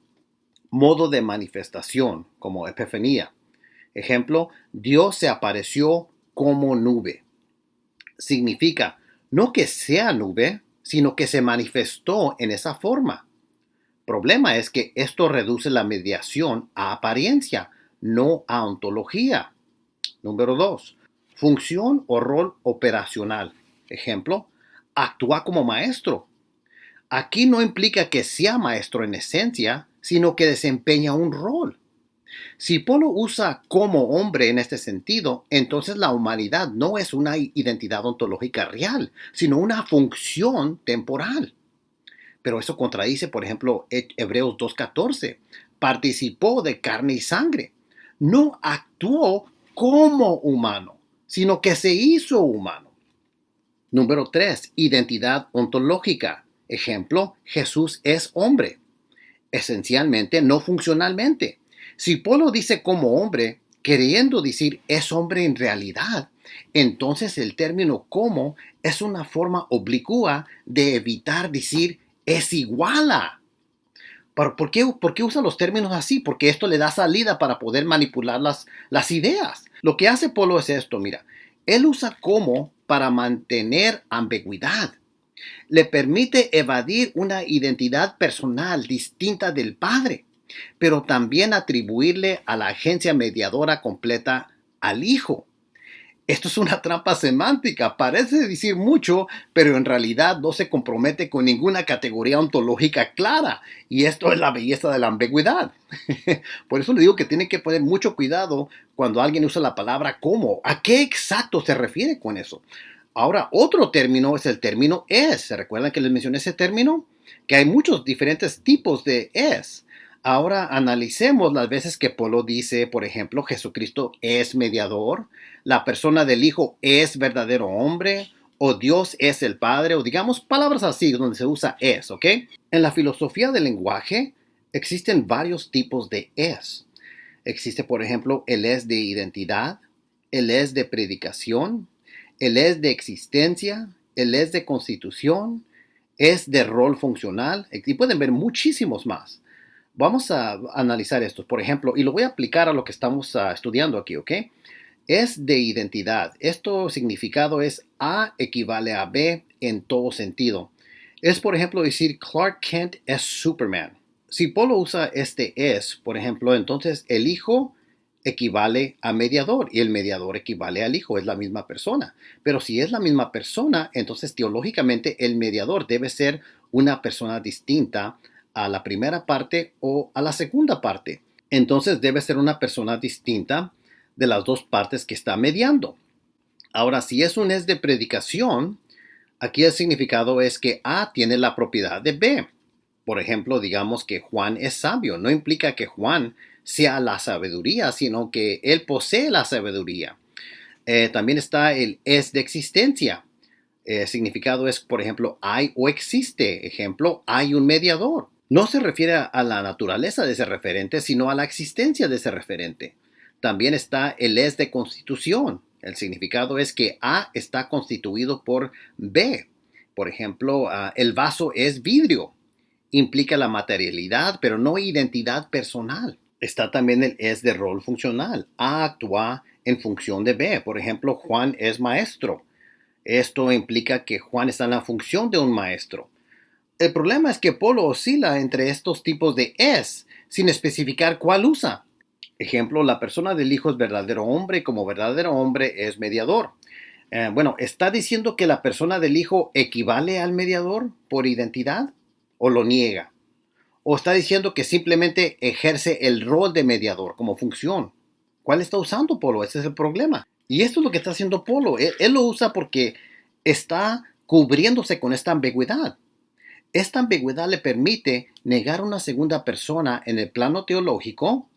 modo de manifestación, como epifanía. Ejemplo, Dios se apareció como nube. Significa no que sea nube, sino que se manifestó en esa forma. Problema es que esto reduce la mediación a apariencia, no a ontología. Número 2, función o rol operacional. Ejemplo, actúa como maestro. Aquí no implica que sea maestro en esencia, sino que desempeña un rol. Si Polo usa como hombre en este sentido, entonces la humanidad no es una identidad ontológica real, sino una función temporal. Pero eso contradice, por ejemplo, Hebreos 2:14. Participó de carne y sangre. No actuó como humano, sino que se hizo humano. Número 3, identidad ontológica. Ejemplo, Jesús es hombre. Esencialmente, no funcionalmente. Si Polo dice como hombre, queriendo decir es hombre en realidad, entonces el término como es una forma oblicua de evitar decir es igual a. ¿Por qué usa los términos así? Porque esto le da salida para poder manipular las ideas. Lo que hace Polo es esto, mira. Él usa como para mantener ambigüedad. Le permite evadir una identidad personal distinta del Padre, pero también atribuirle a la agencia mediadora completa al Hijo. Esto es una trampa semántica, parece decir mucho, pero en realidad no se compromete con ninguna categoría ontológica clara, y esto es la belleza de la ambigüedad. Por eso le digo que tiene que poner mucho cuidado cuando alguien usa la palabra como. ¿A qué exacto se refiere con eso? Ahora, otro término es el término es. ¿Se recuerdan que les mencioné ese término? Que hay muchos diferentes tipos de es. Ahora analicemos las veces que Polo dice, por ejemplo, Jesucristo es mediador, la persona del Hijo es verdadero hombre, o Dios es el Padre, o digamos palabras así donde se usa es, ¿ok? En la filosofía del lenguaje existen varios tipos de es. Existe, por ejemplo, el es de identidad, el es de predicación, el es de existencia, el es de constitución, es de rol funcional, y pueden ver muchísimos más. Vamos a analizar estos, por ejemplo, y lo voy a aplicar a lo que estamos estudiando aquí, ¿ok? Es de identidad. Esto significado es A equivale a B en todo sentido. Es, por ejemplo, decir Clark Kent es Superman. Si Polo usa este es, por ejemplo, entonces el hijo equivale a mediador y el mediador equivale al hijo, es la misma persona. Pero si es la misma persona, entonces teológicamente el mediador debe ser una persona distinta a la primera parte o a la segunda parte. Entonces debe ser una persona distinta de las dos partes que está mediando. Ahora, si es un es de predicación, aquí el significado es que A tiene la propiedad de B. Por ejemplo, digamos que Juan es sabio. No implica que Juan sea la sabiduría, sino que él posee la sabiduría. También está el es de existencia. Significado es, por ejemplo, hay o existe. Ejemplo, hay un mediador. No se refiere a la naturaleza de ese referente, sino a la existencia de ese referente. También está el es de constitución. El significado es que A está constituido por B. Por ejemplo, el vaso es vidrio. Implica la materialidad, pero no identidad personal. Está también el es de rol funcional. A actúa en función de B. Por ejemplo, Juan es maestro. Esto implica que Juan está en la función de un maestro. El problema es que Polo oscila entre estos tipos de es, sin especificar cuál usa. Ejemplo, la persona del Hijo es verdadero hombre y como verdadero hombre es mediador. ¿Está diciendo que la persona del Hijo equivale al mediador por identidad o lo niega? ¿O está diciendo que simplemente ejerce el rol de mediador como función? ¿Cuál está usando Polo? Ese es el problema. Y esto es lo que está haciendo Polo. Él lo usa porque está cubriéndose con esta ambigüedad. Esta ambigüedad le permite negar una segunda persona en el plano teológico,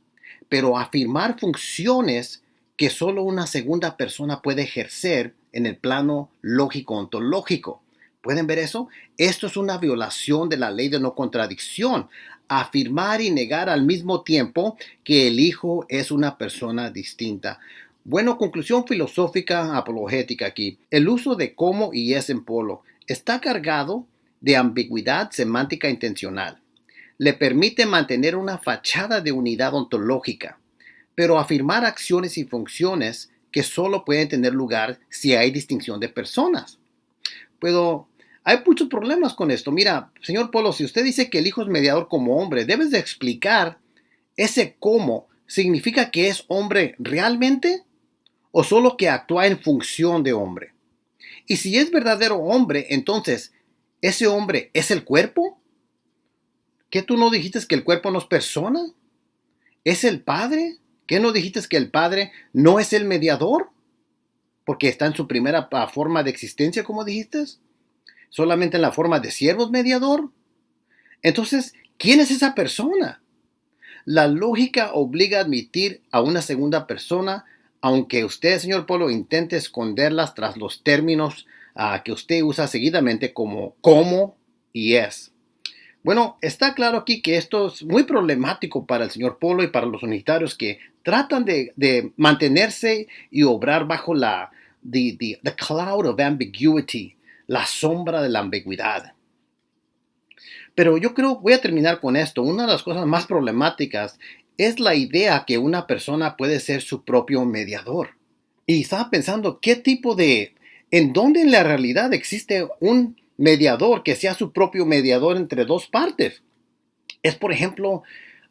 pero afirmar funciones que solo una segunda persona puede ejercer en el plano lógico-ontológico. ¿Pueden ver eso? Esto es una violación de la ley de no contradicción. Afirmar y negar al mismo tiempo que el Hijo es una persona distinta. Bueno, conclusión filosófica apologética aquí. El uso de como y es en Polo está cargado de ambigüedad semántica intencional. Le permite mantener una fachada de unidad ontológica, pero afirmar acciones y funciones que solo pueden tener lugar si hay distinción de personas. Hay muchos problemas con esto. Mira, señor Polo, si usted dice que el Hijo es mediador como hombre, debes de explicar ese cómo. ¿Significa que es hombre realmente o solo que actúa en función de hombre? Y si es verdadero hombre, entonces, ¿ese hombre es el cuerpo? ¿Qué tú no dijiste que el cuerpo no es persona? ¿Es el Padre? ¿Qué no dijiste que el Padre no es el mediador? Porque está en su primera forma de existencia, como dijiste. Solamente en la forma de siervos mediador. Entonces, ¿quién es esa persona? La lógica obliga a admitir a una segunda persona, aunque usted, señor Polo, intente esconderlas tras los términos que usted usa seguidamente como y es. Bueno, está claro aquí que esto es muy problemático para el señor Polo y para los unitarios que tratan de mantenerse y obrar bajo the cloud of ambiguity, la sombra de la ambigüedad. Pero yo creo, voy a terminar con esto, una de las cosas más problemáticas es la idea que una persona puede ser su propio mediador. Y estaba pensando, ¿en dónde en la realidad existe un mediador que sea su propio mediador entre dos partes? Es, por ejemplo,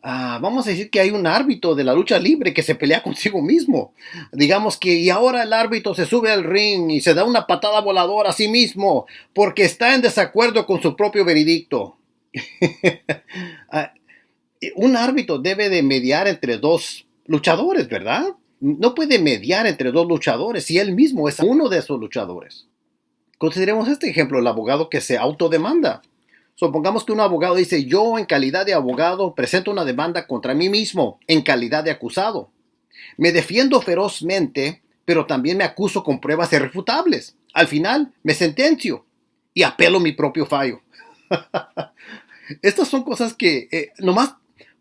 vamos a decir que hay un árbitro de la lucha libre que se pelea consigo mismo. Digamos que y ahora el árbitro se sube al ring y se da una patada voladora a sí mismo porque está en desacuerdo con su propio veredicto. Un árbitro debe de mediar entre dos luchadores, ¿verdad? No puede mediar entre dos luchadores si él mismo es uno de esos luchadores. Consideremos este ejemplo, el abogado que se autodemanda. Supongamos que un abogado dice, yo en calidad de abogado presento una demanda contra mí mismo en calidad de acusado. Me defiendo ferozmente, pero también me acuso con pruebas irrefutables. Al final me sentencio y apelo mi propio fallo. Estas son cosas que nomás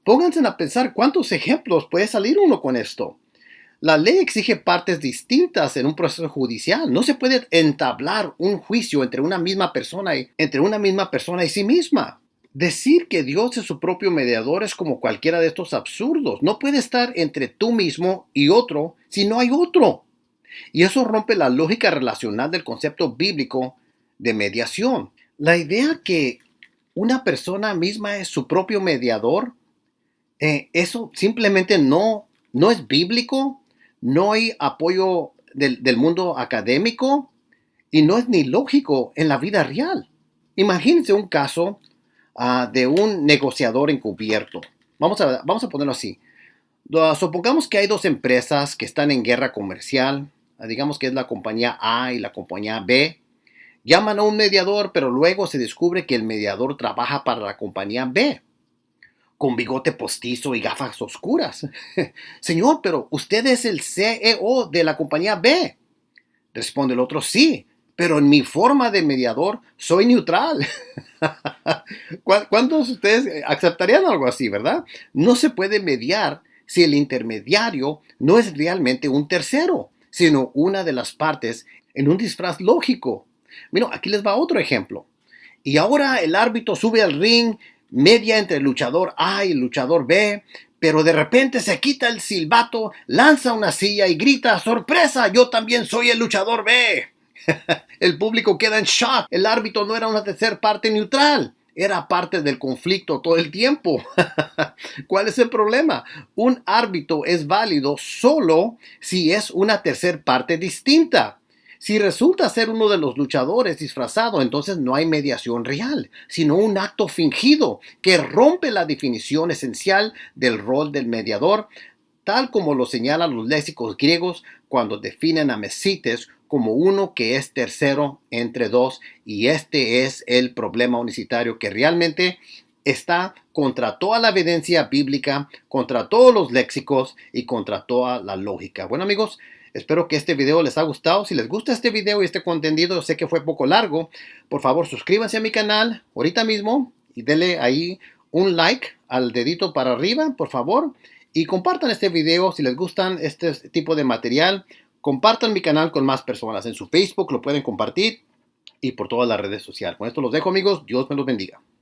pónganse a pensar cuántos ejemplos puede salir uno con esto. La ley exige partes distintas en un proceso judicial. No se puede entablar un juicio entre una misma persona y sí misma. Decir que Dios es su propio mediador es como cualquiera de estos absurdos. No puede estar entre tú mismo y otro si no hay otro. Y eso rompe la lógica relacional del concepto bíblico de mediación. La idea que una persona misma es su propio mediador, eso simplemente no es bíblico. No hay apoyo del mundo académico y no es ni lógico en la vida real. Imagínense un caso de un negociador encubierto. Vamos a ponerlo así. Supongamos que hay dos empresas que están en guerra comercial. Digamos que es la compañía A y la compañía B. Llaman a un mediador, pero luego se descubre que el mediador trabaja para la compañía B, con bigote postizo y gafas oscuras. Señor, pero usted es el CEO de la compañía B. Responde el otro, sí, pero en mi forma de mediador soy neutral. ¿Cuántos de ustedes aceptarían algo así, verdad? No se puede mediar si el intermediario no es realmente un tercero, sino una de las partes en un disfraz lógico. Mira, aquí les va otro ejemplo. Y ahora el árbitro sube al ring, media entre el luchador A y el luchador B, pero de repente se quita el silbato, lanza una silla y grita, ¡sorpresa! Yo también soy el luchador B. El público queda en shock. El árbitro no era una tercera parte neutral, era parte del conflicto todo el tiempo. ¿Cuál es el problema? Un árbitro es válido solo si es una tercera parte distinta. Si resulta ser uno de los luchadores disfrazado, entonces no hay mediación real, sino un acto fingido que rompe la definición esencial del rol del mediador, tal como lo señalan los léxicos griegos cuando definen a Mesites como uno que es tercero entre dos, y este es el problema unicitario que realmente está contra toda la evidencia bíblica, contra todos los léxicos y contra toda la lógica. Bueno, amigos, espero que este video les haya gustado. Si les gusta este video y este contenido, sé que fue poco largo, por favor suscríbanse a mi canal ahorita mismo y denle ahí un like al dedito para arriba, por favor. Y compartan este video si les gustan este tipo de material. Compartan mi canal con más personas. En su Facebook lo pueden compartir y por todas las redes sociales. Con esto los dejo, amigos. Dios me los bendiga.